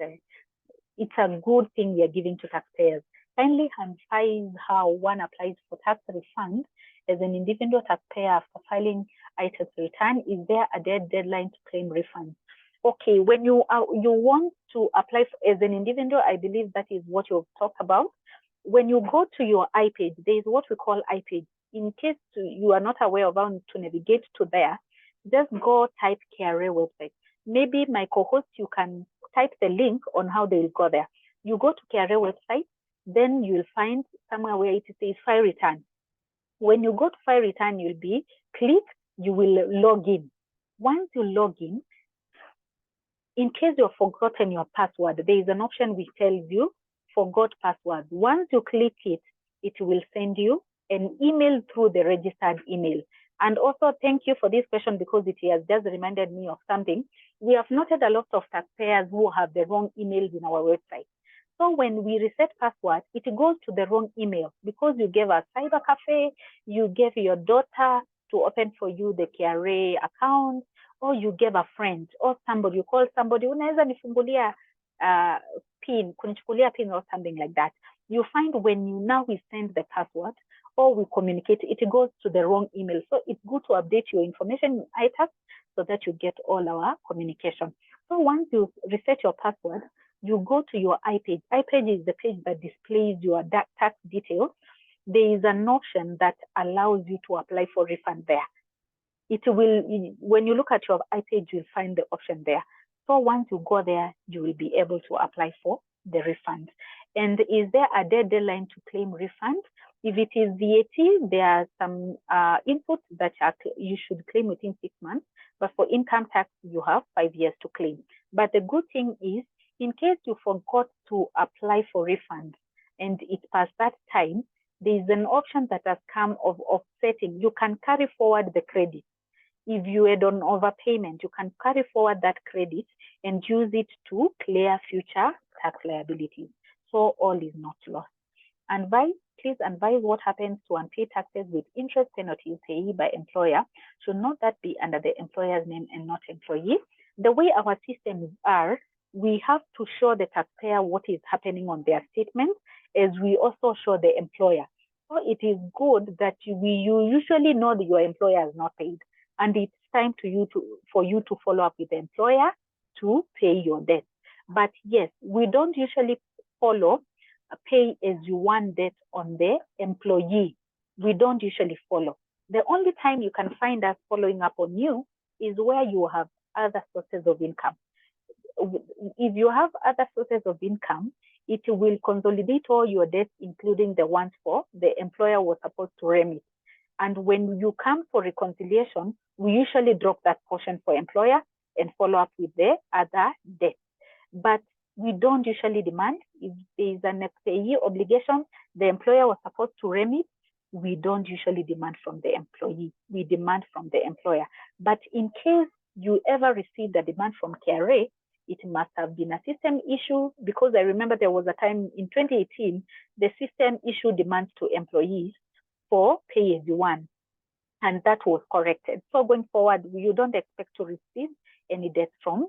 it's a good thing we are giving to taxpayers. Kindly emphasize how one applies for tax refund as an individual taxpayer after filing ITAS return. Is there a deadline to claim refund? Okay, when you want to apply as an individual, I believe that is what you've talked about. When you go to your iPage, there is what we call iPage. In case you are not aware of how to navigate to there, just go type KRA website. Maybe my co-host, you can type the link on how they will go there. You go to KRA website, then you'll find somewhere where it says file return. When you go to file return, you'll be click, you will log in. Once you log in case you've forgotten your password, there is an option which tells you forgot password. Once you click it, it will send you an email through the registered email. And also, thank you for this question because it has just reminded me of something. We have noted a lot of taxpayers who have the wrong emails in our website. So when we reset password, it goes to the wrong email because you gave a cyber cafe, you gave your daughter to open for you the KRA account, or you gave a friend or somebody, you call somebody, unaweza nifungulia pin, kunichukulia pin or something like that. You find when you now we send the password or we communicate, it goes to the wrong email. So it's good to update your information in ITAS so that you get all our communication. So once you reset your password, you go to your iPage. iPage is the page that displays your tax details. There is an option that allows you to apply for refund there. It will, when you look at your iPage, you'll find the option there. So once you go there, you will be able to apply for the refund. And is there a deadline to claim refund? If it is VAT, there are some inputs that you should claim within 6 months. But for income tax, you have 5 years to claim. But the good thing is, in case you forgot to apply for refund and it's past that time, there is an option that has come of offsetting. You can carry forward the credit. If you had on overpayment, you can carry forward that credit and use it to clear future tax liabilities. So all is not lost. Please advise what happens to unpaid taxes with interest penalties paid by employer. Should not that be under the employer's name and not employee? The way our systems are, we have to show the taxpayer what is happening on their statement, as we also show the employer. So it is good that you usually know that your employer is not paid, and it's time for you to follow up with the employer to pay your debt. But yes, we don't usually follow pay as you want debt on the employee. We don't usually follow. The only time you can find us following up on you is where you have other sources of income. If you have other sources of income, it will consolidate all your debts, including the ones for the employer was supposed to remit. And when you come for reconciliation, we usually drop that portion for employer and follow up with the other debts. But we don't usually demand. If there is an payee obligation, the employer was supposed to remit, we don't usually demand from the employee. We demand from the employer. But in case you ever receive the demand from KRA, it must have been a system issue, because I remember there was a time in 2018, the system issued demands to employees for pay as you want, and that was corrected. So going forward, you don't expect to receive any debts from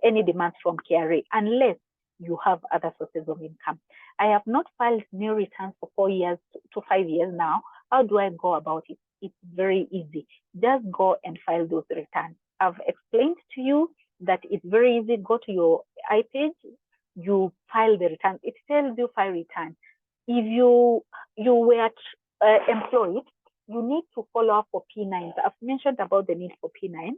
any demands from KRA unless you have other sources of income. I have not filed new returns for 4 years to 5 years now. How do I go about it? It's very easy. Just go and file those returns. I've explained to you that it's very easy. Go to your iPage, you file the return. It tells you file return. If you were employed, you need to follow up for P9s. I've mentioned about the need for P9.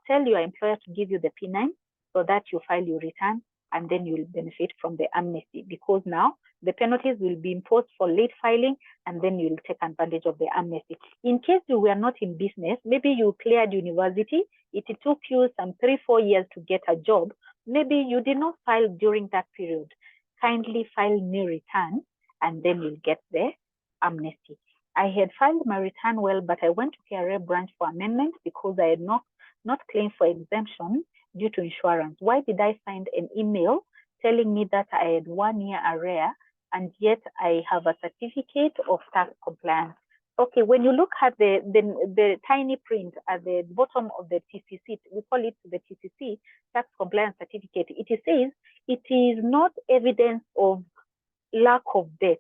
Tell your employer to give you the P9 so that you file your return, and then you'll benefit from the amnesty, because now the penalties will be imposed for late filing, and then you'll take advantage of the amnesty. In case you were not in business, maybe you cleared university, it took you some 3-4 years to get a job, maybe you did not file during that period, kindly file new return, and then you'll get the amnesty. I had filed my return well, but I went to KRA branch for amendment because I had not claimed for exemption due to insurance. Why did I find an email telling me that I had 1 year arrear, and yet I have a certificate of tax compliance? Okay, when you look at the tiny print at the bottom of the TCC, we call it the TCC, tax compliance certificate, it says it is not evidence of lack of debt.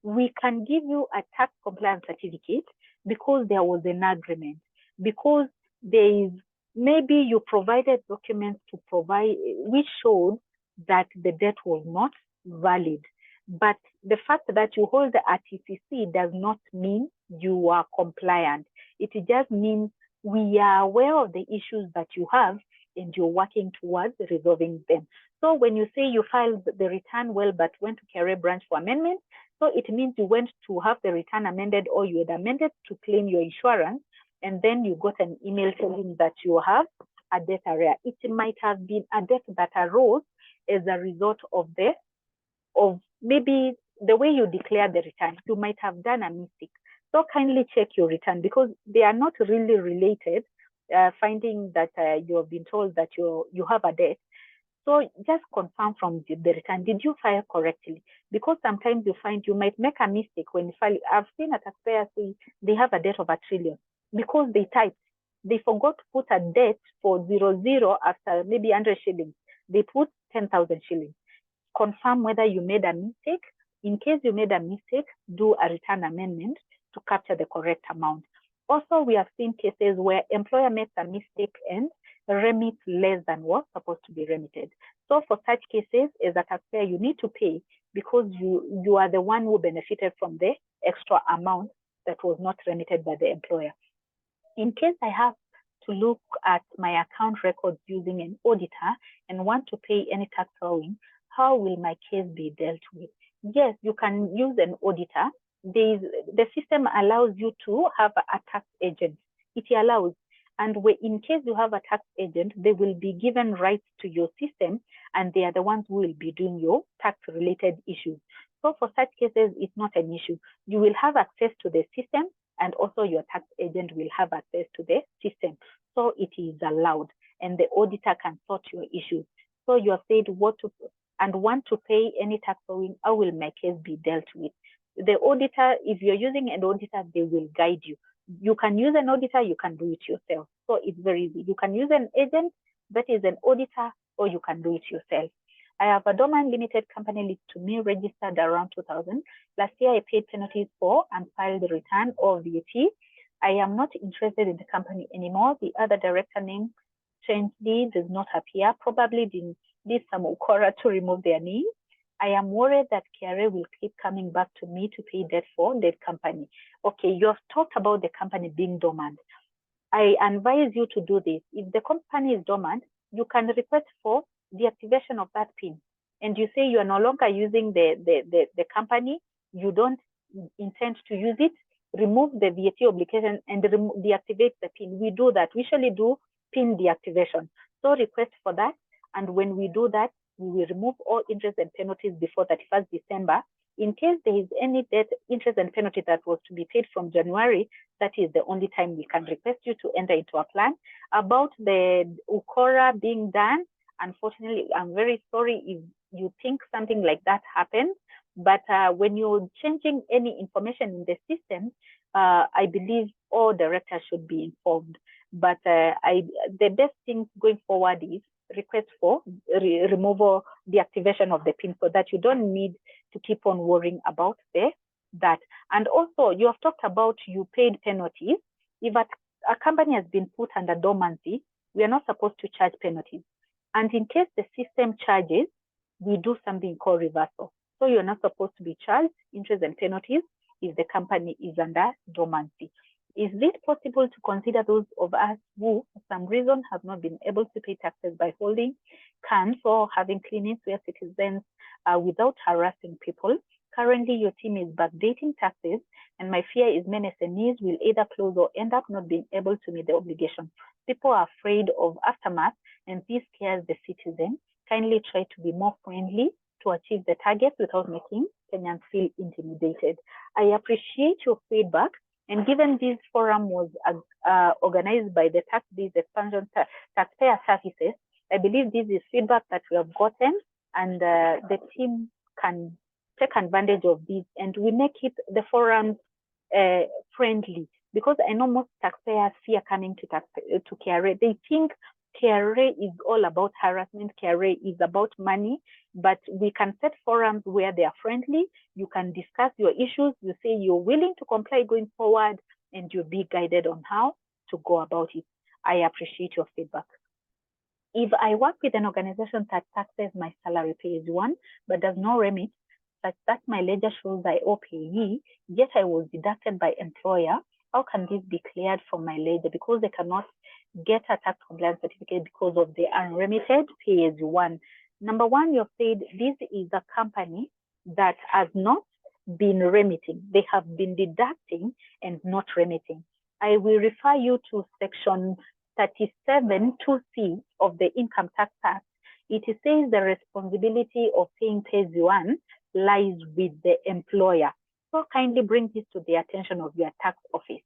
We can give you a tax compliance certificate because there was an agreement, because there is, maybe you provided documents to provide, which showed that the debt was not valid. But the fact that you hold the RTCC does not mean you are compliant. It just means we are aware of the issues that you have and you're working towards resolving them. So when you say you filed the return well, but went to KRA branch for amendment, so it means you went to have the return amended, or you had amended to claim your insurance, and then you got an email telling that you have a debt arrear. It might have been a debt that arose as a result of maybe the way you declare the return. You might have done a mistake. So kindly check your return, because they are not really related, finding that you have been told that you have a debt. So just confirm from the return, did you file correctly? Because sometimes you find you might make a mistake when you file. I've seen a taxpayer say they have a debt of 1 trillion because they typed. They forgot to put a debt for 00 after maybe 100 shillings. They put 10,000 shillings. Confirm whether you made a mistake. In case you made a mistake, do a return amendment to capture the correct amount. Also, we have seen cases where employer makes a mistake and remits less than what's supposed to be remitted. So for such cases, as a taxpayer, you need to pay because you are the one who benefited from the extra amount that was not remitted by the employer. In case I have to look at my account records using an auditor and want to pay any tax owing, how will my case be dealt with? Yes, you can use an auditor. The system allows you to have a tax agent. It allows. And in case you have a tax agent, they will be given rights to your system, and they are the ones who will be doing your tax-related issues. So for such cases, it's not an issue. You will have access to the system, and also your tax agent will have access to the system. So it is allowed, and the auditor can sort your issues. So you have said what to and want to pay any tax owing, how will my case be dealt with? The auditor, if you're using an auditor, they will guide you. You can use an auditor, you can do it yourself. So it's very easy. You can use an agent that is an auditor, or you can do it yourself. I have a domain limited company linked to me, registered around 2000. Last year, I paid penalties for unfiled return or VAT. I am not interested in the company anymore. The other director name strangely does not appear. Probably did some ukora to remove their name. I am worried that KRA will keep coming back to me to pay debt for that company. Okay, you have talked about the company being dormant. I advise you to do this. If the company is dormant, you can request for the activation of that PIN. And you say you are no longer using the company, you don't intend to use it, remove the VAT obligation and deactivate the PIN. We do that. We usually do PIN deactivation. So request for that. And when we do that, we will remove all interest and penalties before 31st December. In case there is any debt, interest and penalty that was to be paid from January, that is the only time we can request you to enter into a plan. About the ukora being done, unfortunately, I'm very sorry if you think something like that happened. But when you're changing any information in the system, I believe all directors should be informed. But the best thing going forward is request for removal, deactivation of the PIN, so that you don't need to keep on worrying about that. And also, you have talked about you paid penalties. If a company has been put under dormancy, we are not supposed to charge penalties. And in case the system charges, we do something called reversal. So you're not supposed to be charged interest and penalties if the company is under dormancy. Is it possible to consider those of us who, for some reason, have not been able to pay taxes by holding cans or having clinics where citizens without harassing people? Currently, your team is backdating taxes, and my fear is many SMEs will either close or end up not being able to meet the obligation. People are afraid of aftermath, and this scares the citizen. Kindly try to be more friendly to achieve the target without making Kenyans feel intimidated. I appreciate your feedback. And given this forum was organized by the Tax-Based Expansion Taxpayer Services, I believe this is feedback that we have gotten, and the team can take advantage of this, and we make it the forums friendly, because I know most taxpayers fear coming to KRA. They think KRA is all about harassment, KRA is about money, but we can set forums where they are friendly. You can discuss your issues. You say you're willing to comply going forward, and you'll be guided on how to go about it. I appreciate your feedback. If I work with an organization that taxes my salary pay as one, but does not remit, such that my ledger shows I owe payee, yet I was deducted by employer, how can this be cleared from my ledger? Because they cannot get a tax compliance certificate because of the unremitted pay as one. Number one, you've said this is a company that has not been remitting. They have been deducting and not remitting. I will refer you to section 37(2)(c) of the Income Tax Act. It says the responsibility of paying pay as one lies with the employer. So kindly bring this to the attention of your tax office,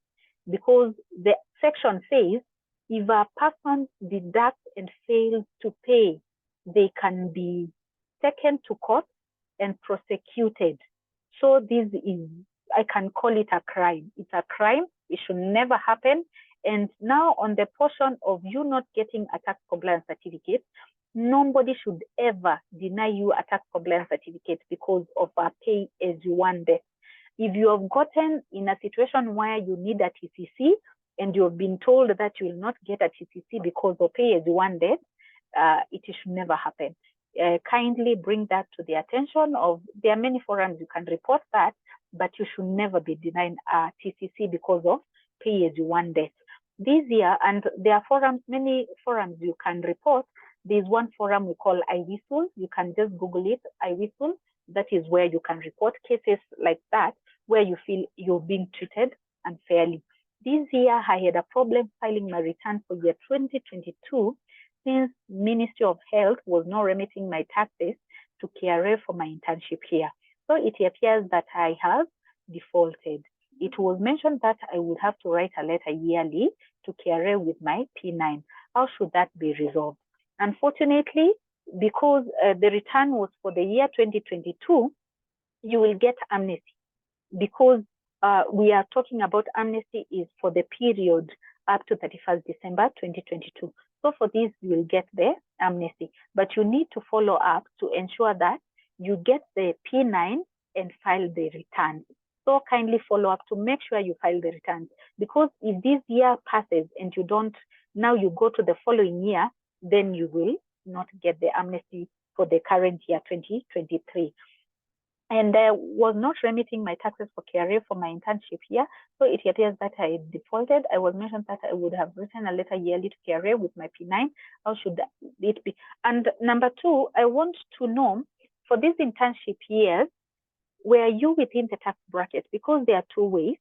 because the section says if a person deducts and fails to pay, they can be taken to court and prosecuted. So this is, I can call it a crime. It's a crime. It should never happen. And now on the portion of you not getting a tax compliance certificate, nobody should ever deny you a tax compliance certificate because of a pay as you one debt. If you have gotten in a situation where you need a TCC and you have been told that you will not get a TCC because of pay as you one debt, it should never happen. kindly bring that to the attention of, there are many forums you can report that, but you should never be denied TCC because of pay-as-you-earn debt. This year, and there are forums, many forums you can report. There's one forum we call iWhistle. You can just Google it, iWhistle. That is where you can report cases like that, where you feel you're being treated unfairly. This year, I had a problem filing my return for year 2022 since Ministry of Health was not remitting my taxes to KRA for my internship here. So it appears that I have defaulted. It was mentioned that I would have to write a letter yearly to KRA with my P9. How should that be resolved? Unfortunately, because the return was for the year 2022, you will get amnesty, because we are talking about amnesty is for the period up to 31st December 2022. So for this, you will get the amnesty, but you need to follow up to ensure that you get the P9 and file the returns. So kindly follow up to make sure you file the returns, because if this year passes and you don't, now you go to the following year, then you will not get the amnesty for the current year 2023. And I was not remitting my taxes for KRA for my internship here. So it appears that I defaulted. I was mentioned that I would have written a letter yearly to KRA with my P9. How should it be? And number two, I want to know, for these internship years, were you within the tax bracket? Because there are two ways.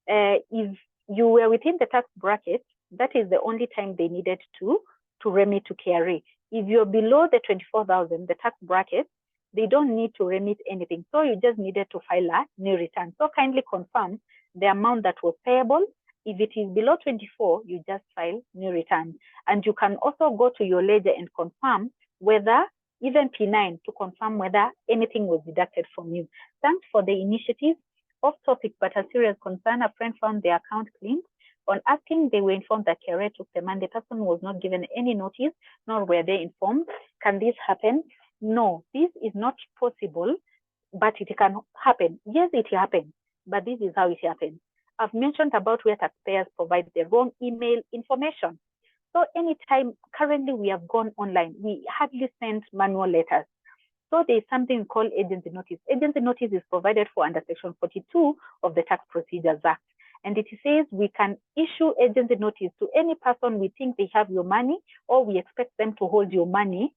If you were within the tax bracket, that is the only time they needed to remit to KRA. If you're below the 24,000, the tax bracket, they don't need to remit anything. So you just needed to file a new return. So kindly confirm the amount that was payable. If it is below 24, you just file new return. And you can also go to your ledger and confirm whether, even P9, to confirm whether anything was deducted from you. Thanks for the initiative. Off topic, but a serious concern, a friend found their account cleaned. On asking, they were informed that KRA took the money. The person was not given any notice, nor were they informed. Can this happen? No, this is not possible, but it can happen. Yes, it happens, but this is how it happens. I've mentioned about where taxpayers provide the wrong email information. So anytime, currently we have gone online, we hardly send manual letters. So there's something called agency notice. Agency notice is provided for under Section 42 of the Tax Procedures Act. And it says we can issue agency notice to any person we think they have your money, or we expect them to hold your money,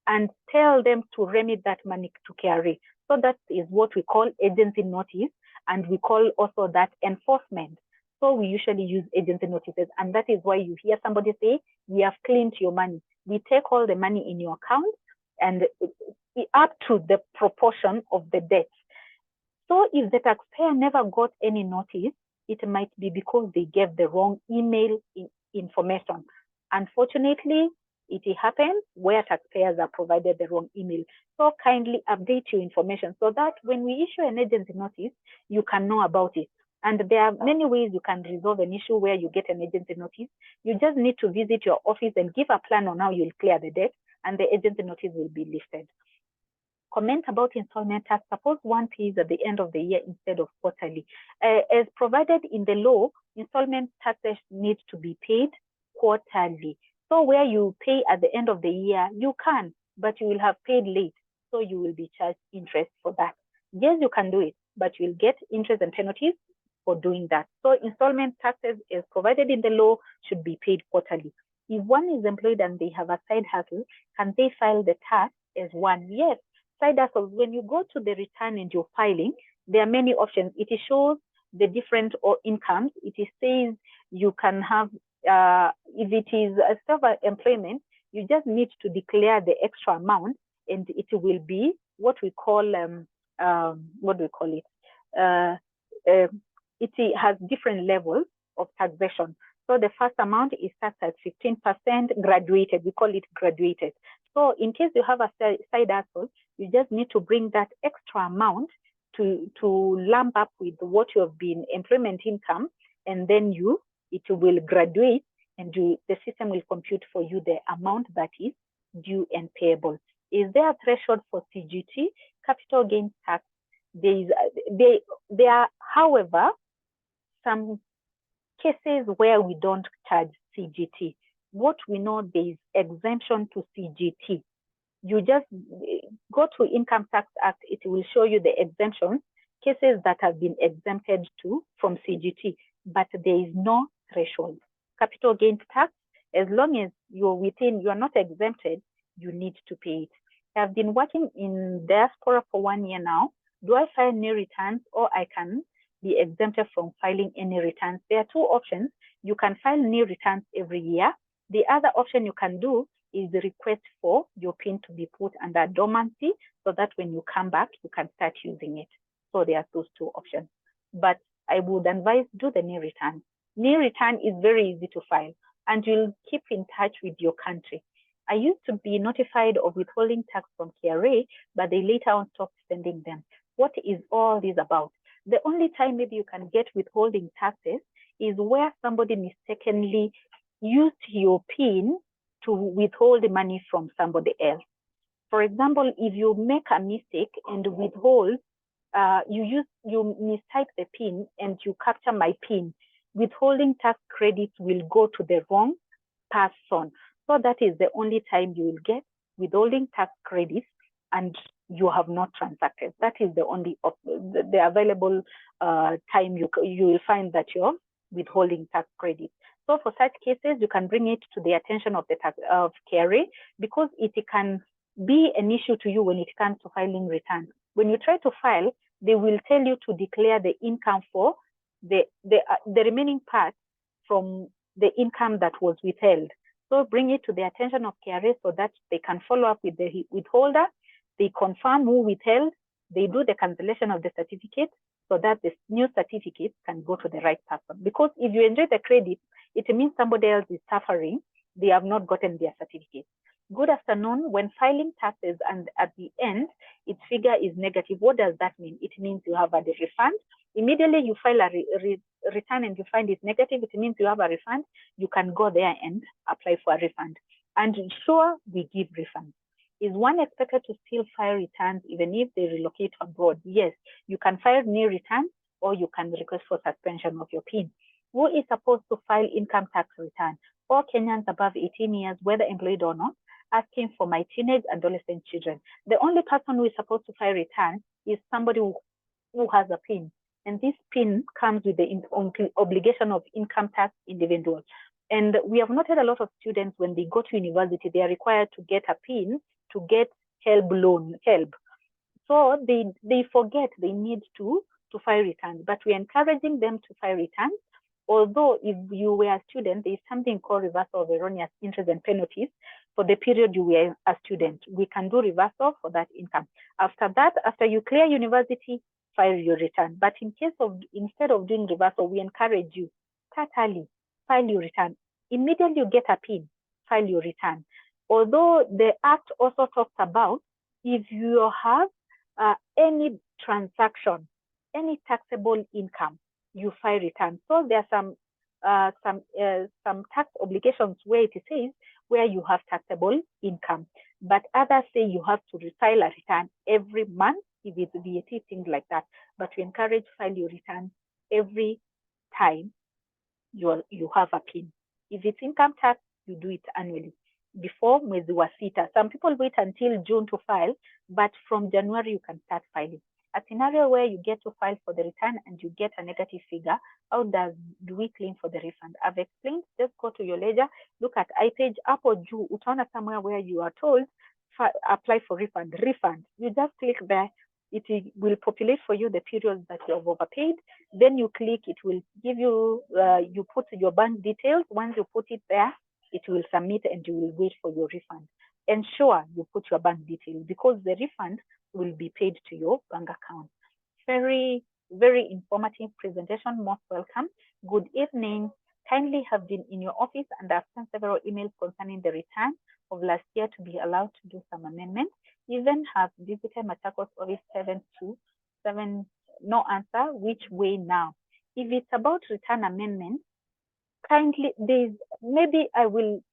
and tell them to remit that money to KRA. So that is what we call agency notice, and we call also that enforcement. So we usually use agency notices, and that is why you hear somebody say, we have cleaned your money. We take all the money in your account and up to the proportion of the debt. So if the taxpayer never got any notice, it might be because they gave the wrong email information. Unfortunately, it happens where taxpayers are provided the wrong email. So kindly update your information so that when we issue an agency notice, you can know about it. And there are many ways you can resolve an issue where you get an agency notice. You just need to visit your office and give a plan on how you'll clear the debt, and the agency notice will be lifted. Comment about installment tax. Suppose one pays at the end of the year instead of quarterly. As provided in the law, installment taxes need to be paid quarterly. So where you pay at the end of the year, you can, but you will have paid late. So you will be charged interest for that. Yes, you can do it, but you will get interest and penalties for doing that. So installment taxes as provided in the law should be paid quarterly. If one is employed and they have a side hustle, can they file the tax as one? Yes. Side hustles, when you go to the return and you're filing, there are many options. It shows the different incomes. It says you can have, if it is a self-employment, you just need to declare the extra amount, and it will be what we call, what do we call it? It has different levels of taxation. So the first amount is taxed at 15% graduated. We call it graduated. So in case you have a side hustle, you just need to bring that extra amount to lump up with what you have been employment income, and then it will graduate, and the system will compute for you the amount that is due and payable. Is there a threshold for CGT, capital gains tax? There are, however, some cases where we don't charge CGT. What we know, there is exemption to CGT. You just go to Income Tax Act. It will show you the exemptions, cases that have been exempted from CGT, but there is no threshold. Capital gains tax, as long as you're not exempted, you need to pay it. I've been working in diaspora for 1 year now. Do I file new returns, or I can be exempted from filing any returns? There are two options. You can file new returns every year. The other option you can do is the request for your PIN to be put under dormancy, so that when you come back, you can start using it. So there are those two options. But I would advise do the new return. New return is very easy to file, and you'll keep in touch with your country. I used to be notified of withholding tax from KRA, but they later on stopped sending them. What is all this about? The only time maybe you can get withholding taxes is where somebody mistakenly used your PIN to withhold the money from somebody else. For example, if you make a mistake and withhold, you mistype the PIN and you capture my PIN, withholding tax credits will go to the wrong person. So that is the only time you will get withholding tax credits and you have not transacted. That is the only the available time you will find that you're withholding tax credits. So for such cases, you can bring it to the attention of the KRA, because it can be an issue to you when it comes to filing returns. When you try to file, they will tell you to declare the income for the remaining part from the income that was withheld. So bring it to the attention of KRA so that they can follow up with the withholder. They confirm who withheld. They do the cancellation of the certificate so that the new certificate can go to the right person. Because if you enjoy the credit, it means somebody else is suffering. They have not gotten their certificate. Good afternoon. When filing taxes and at the end, its figure is negative, what does that mean? It means you have had a refund. Immediately you file a return and you find it negative, it means you have a refund. You can go there and apply for a refund. And sure, we give refunds. Is one expected to still file returns even if they relocate abroad? Yes, you can file new returns or you can request for suspension of your PIN. Who is supposed to file income tax return? All Kenyans above 18 years, whether employed or not, asking for my teenage adolescent children. The only person who is supposed to file return is somebody who has a PIN. And this PIN comes with the obligation of income tax individuals. And we have noted a lot of students, when they go to university, they are required to get a PIN to get help. So they forget they need to file returns, but we're encouraging them to file returns. Although if you were a student, there is something called reversal of erroneous interest and penalties for the period you were a student. We can do reversal for that income. After that, after you clear university, file your return. But in case of, instead of doing reversal, we encourage you, start early, file your return. Immediately you get a PIN, file your return. Although the Act also talks about if you have any transaction, any taxable income, you file return. So there are some tax obligations where it says where you have taxable income, but others say you have to file a return every month if it's VAT, things like that. But we encourage file your return every time you have a PIN. If it's income tax, you do it annually. Before mwezi wa sita, some people wait until June to file, but from January you can start filing. A scenario where you get to file for the return and you get a negative figure, how do we claim for the refund? I've explained. Just go to your ledger, look at iPage, up or due, utaona somewhere where you are told apply for refund. You just click there. It will populate for you the periods that you have overpaid. Then you click, it will give you, you put your bank details. Once you put it there, it will submit and you will wait for your refund. Ensure you put your bank details because the refund will be paid to your bank account. Very, very informative presentation. Most welcome. Good evening. Kindly have been in your office and I've sent several emails concerning the return of last year to be allowed to do some amendments. Even have visited Machakos office 727, no answer. Which way now? If it's about return amendment, kindly, maybe I will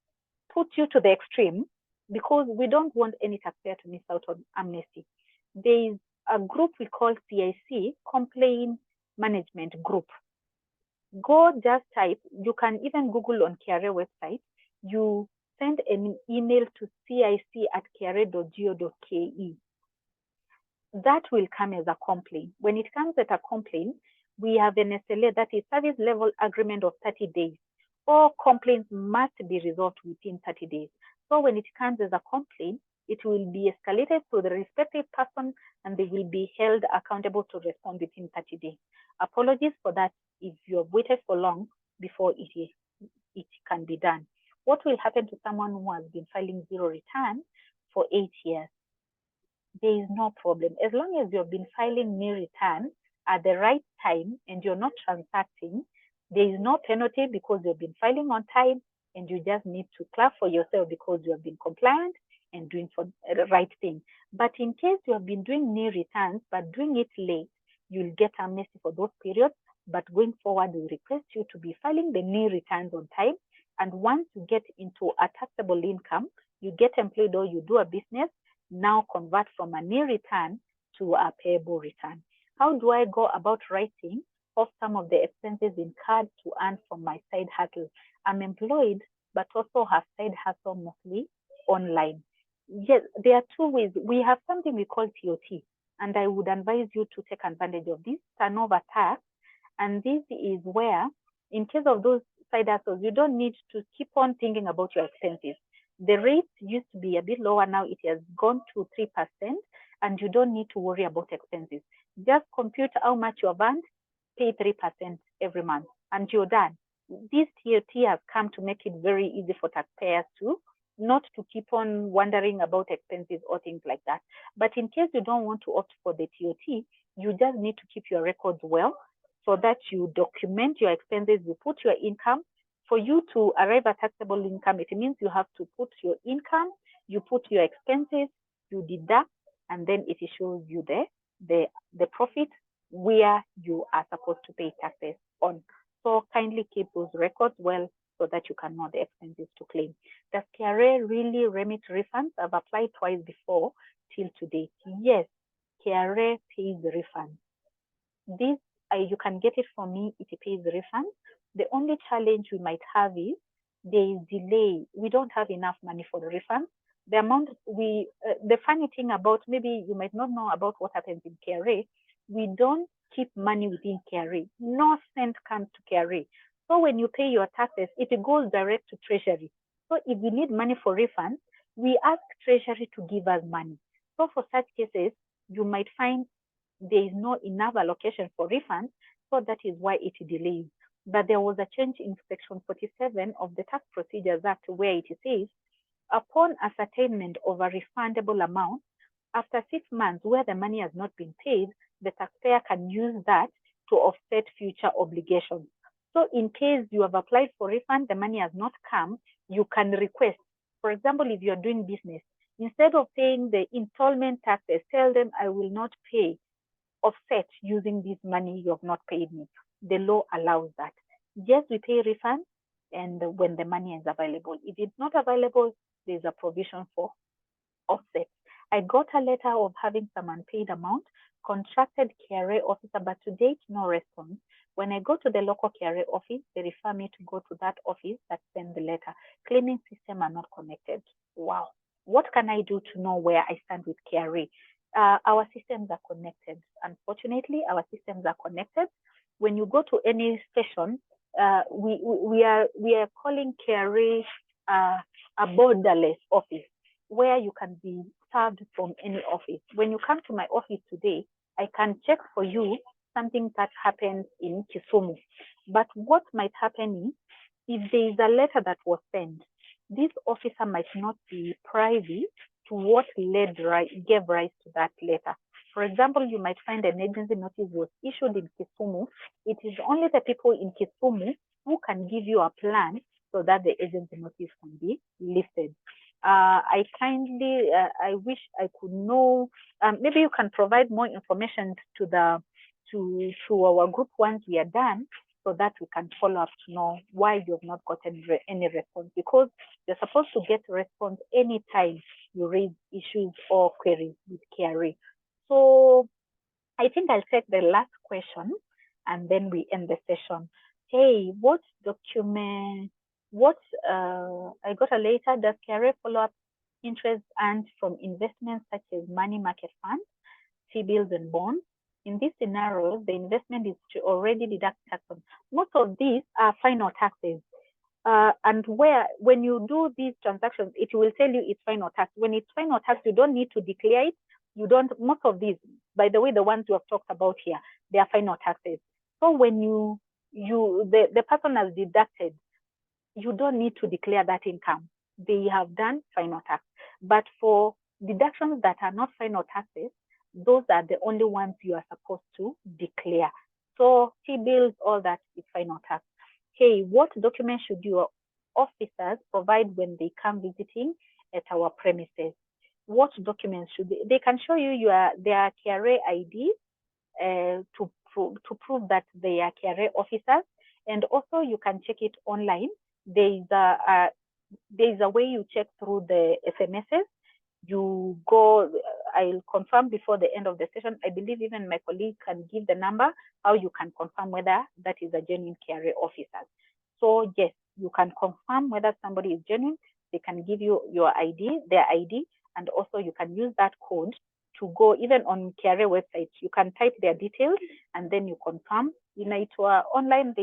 put you to the extreme because we don't want any taxpayer to miss out on amnesty. There is a group we call CIC, Complaint Management Group. Go just type, you can even Google on KRA website, you send an email to cic@kra.go.ke. That will come as a complaint. When it comes as a complaint, we have an SLA, that is service level agreement of 30 days. All complaints must be resolved within 30 days. So when it comes as a complaint, it will be escalated to the respective person and they will be held accountable to respond within 30 days. Apologies for that if you have waited for long before it can be done. What will happen to someone who has been filing zero return for 8 years? There is no problem. As long as you've been filing nil return at the right time and you're not transacting, there is no penalty because you've been filing on time, and you just need to clap for yourself because you have been compliant and doing for the right thing. But in case you have been doing nil returns but doing it late, you'll get amnesty for those periods. But going forward, we request you to be filing the nil returns on time. And once you get into a taxable income, you get employed or you do a business, now convert from a nil return to a payable return. How do I go about writing off some of the expenses incurred to earn from my side hustle? I'm employed, but also have side hustle mostly online. Yes, there are two ways. We have something we call TOT, and I would advise you to take advantage of this turnover tax. And this is where, in case of those side hustles, you don't need to keep on thinking about your expenses. The rate used to be a bit lower. Now it has gone to 3%, and you don't need to worry about expenses. Just compute how much you have earned, pay 3% every month, and you're done. This TOT has come to make it very easy for taxpayers to not to keep on wondering about expenses or things like that. But in case you don't want to opt for the TOT, you just need to keep your records well so that you document your expenses, you put your income. For you to arrive at taxable income, it means you have to put your income, you put your expenses, you deduct, and then it shows you the profit where you are supposed to pay taxes on. So kindly keep those records well so that you can know the expenses to claim. Does KRA really remit refunds? I've applied twice before till today. Yes, KRA pays refunds. This you can get it from me, it pays refunds. The only challenge we might have is there is delay. We don't have enough money for the refunds. The amount the funny thing about, maybe you might not know about what happens in KRA, we don't keep money within KRA. No cent comes to KRA. So when you pay your taxes, it goes direct to Treasury. So if we need money for refunds, we ask Treasury to give us money. So for such cases, you might find there is no enough allocation for refunds, so that is why it delays. But there was a change in Section 47 of the Tax Procedures Act where it says, upon ascertainment of a refundable amount, after 6 months where the money has not been paid, the taxpayer can use that to offset future obligations. So in case you have applied for refund, the money has not come, you can request. For example, if you are doing business, instead of paying the installment taxes, tell them I will not pay, offset using this money you have not paid me. The law allows that. Yes, we pay refunds and when the money is available. If it's not available, there's a provision for offset. I got a letter of having some unpaid amount, contracted KRA officer, but to date, no response. When I go to the local KRA office, they refer me to go to that office that sent the letter. Claiming system are not connected. Wow. What can I do to know where I stand with KRA? Our systems are connected. Unfortunately, our systems are connected. When you go to any station, we are calling KRA a borderless office where you can be served from any office. When you come to my office today, I can check for you something that happens in Kisumu. But what might happen is, if there is a letter that was sent, this officer might not be privy to what gave rise to that letter. For example, you might find an agency notice was issued in Kisumu. It is only the people in Kisumu who can give you a plan so that the agency notice can be lifted. I wish I could know, maybe you can provide more information to our group once we are done, so that we can follow up to know why you have not gotten any response, because you're supposed to get a response anytime you raise issues or queries with KRA. So I think I'll take the last question and then we end the session. Hey, what document What I got a later, does KRA follow up interest earned from investments such as money market funds, T-bills, and bonds? In these scenarios, the investment is to already deduct tax on. Most of these are final taxes. And when you do these transactions, it will tell you it's final tax. When it's final tax, you don't need to declare it. You don't, most of these, by the way, the ones you have talked about here, they are final taxes. So when the person has deducted, you don't need to declare that income. They have done final tax. But for deductions that are not final taxes, those are the only ones you are supposed to declare. So T-bills, all that is final tax. Hey, what documents should your officers provide when they come visiting at our premises? What documents should they can show you their KRA ID to prove that they are KRA officers, and also you can check it online. There is a way you check through the SMSs. You go, I'll confirm before the end of the session. I believe even my colleague can give the number, how you can confirm whether that is a genuine KRA officer. So yes, you can confirm whether somebody is genuine. They can give you your ID, their ID, and also you can use that code to go even on KRA website. You can type their details and then you confirm. In it online,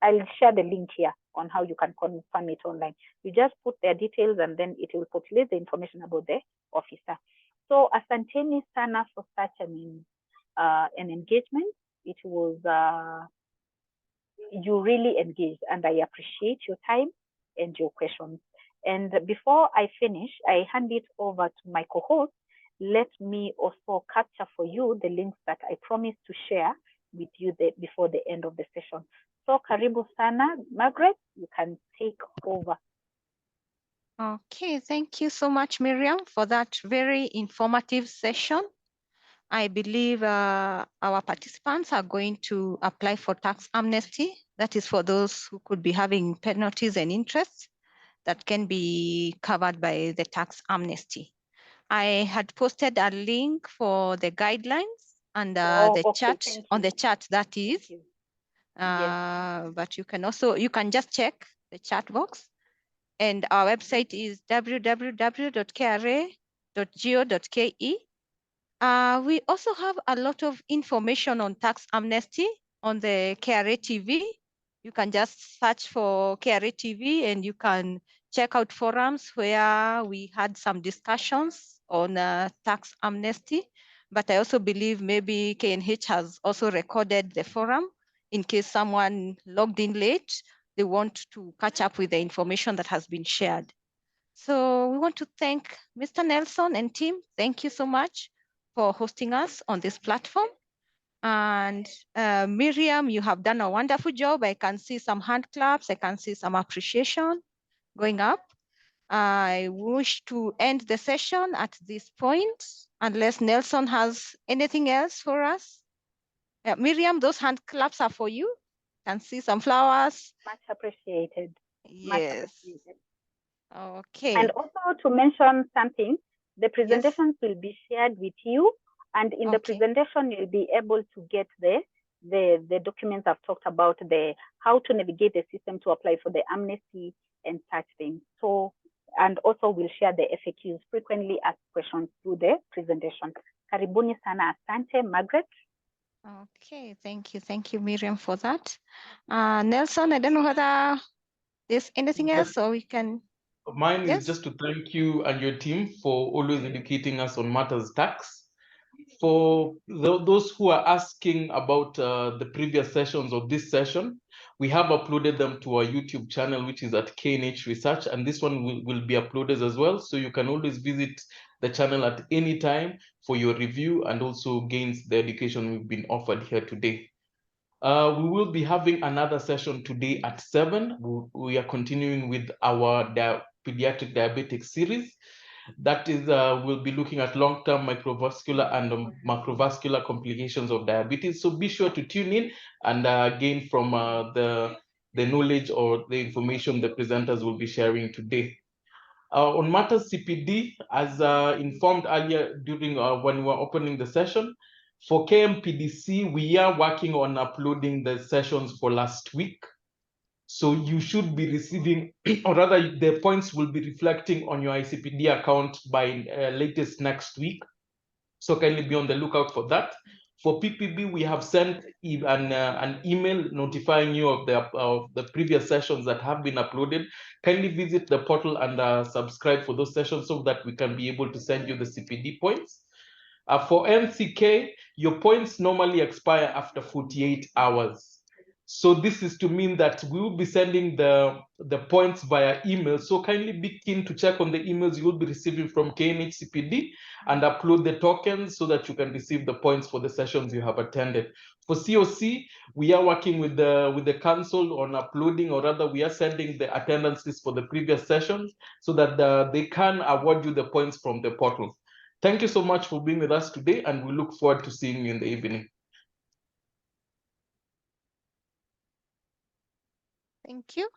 I'll share the link here on how you can confirm it online. You just put their details and then it will populate the information about the officer. So asanteni sana for such an engagement. It was, you really engaged, and I appreciate your time and your questions. And before I finish, I hand it over to my co-host. Let me also capture for you the links that I promised to share with you before the end of the session. So karibu sana, Margaret, you can take over. Okay, thank you so much, Miriam, for that very informative session. I believe our participants are going to apply for tax amnesty. That is for those who could be having penalties and interests that can be covered by the tax amnesty. I had posted a link for the guidelines and chat on the chat, that is. Yes. But you can just check the chat box. And our website is www.kra.go.ke. We also have a lot of information on tax amnesty on the KRA TV. You can just search for KRA TV and you can check out forums where we had some discussions on tax amnesty. But I also believe maybe KNH has also recorded the forum in case someone logged in late, they want to catch up with the information that has been shared. So we want to thank Mr. Nelson and team. Thank you so much for hosting us on this platform. And Miriam, you have done a wonderful job. I can see some hand claps. I can see some appreciation going up. I wish to end the session at this point, unless Nelson has anything else for us. Miriam, those hand claps are for you. Can see some flowers. Much appreciated. Yes. Much appreciated. Okay. And also to mention something, the presentations will be shared with you, and in the presentation you'll be able to get the documents I've talked about, the how to navigate the system to apply for the amnesty and such things. So, and also we'll share the FAQs, frequently asked questions, through the presentation. Karibuni sana, asante, Margaret. Okay, thank you, Miriam, for that. Nelson, I don't know whether there's anything else, or we can. Mine is just to thank you and your team for always educating us on matters tax. For those who are asking about the previous sessions of this session, we have uploaded them to our YouTube channel, which is at KNH Research, and this one will be uploaded as well. So you can always visit the channel at any time for your review and also gains the education we've been offered here today. We will be having another session today at 7. We are continuing with our pediatric diabetic series. That is, we'll be looking at long-term microvascular and macrovascular complications of diabetes. So be sure to tune in and gain from the knowledge or the information the presenters will be sharing today. On matters CPD, as informed earlier during when we were opening the session, for KMPDC, we are working on uploading the sessions for last week. So you should be receiving, or rather the points will be reflecting on your ICPD account by latest next week. So kindly be on the lookout for that. For PPB, we have sent an email notifying you of the previous sessions that have been uploaded. Kindly visit the portal and subscribe for those sessions so that we can be able to send you the CPD points. For NCK, your points normally expire after 48 hours. So this is to mean that we will be sending the points via email. So kindly be keen to check on the emails you will be receiving from KNHCPD and upload the tokens so that you can receive the points for the sessions you have attended. For COC, we are working with the council on uploading, or rather we are sending the attendance list for the previous sessions so that they can award you the points from the portal. Thank you so much for being with us today, and we look forward to seeing you in the evening. Thank you.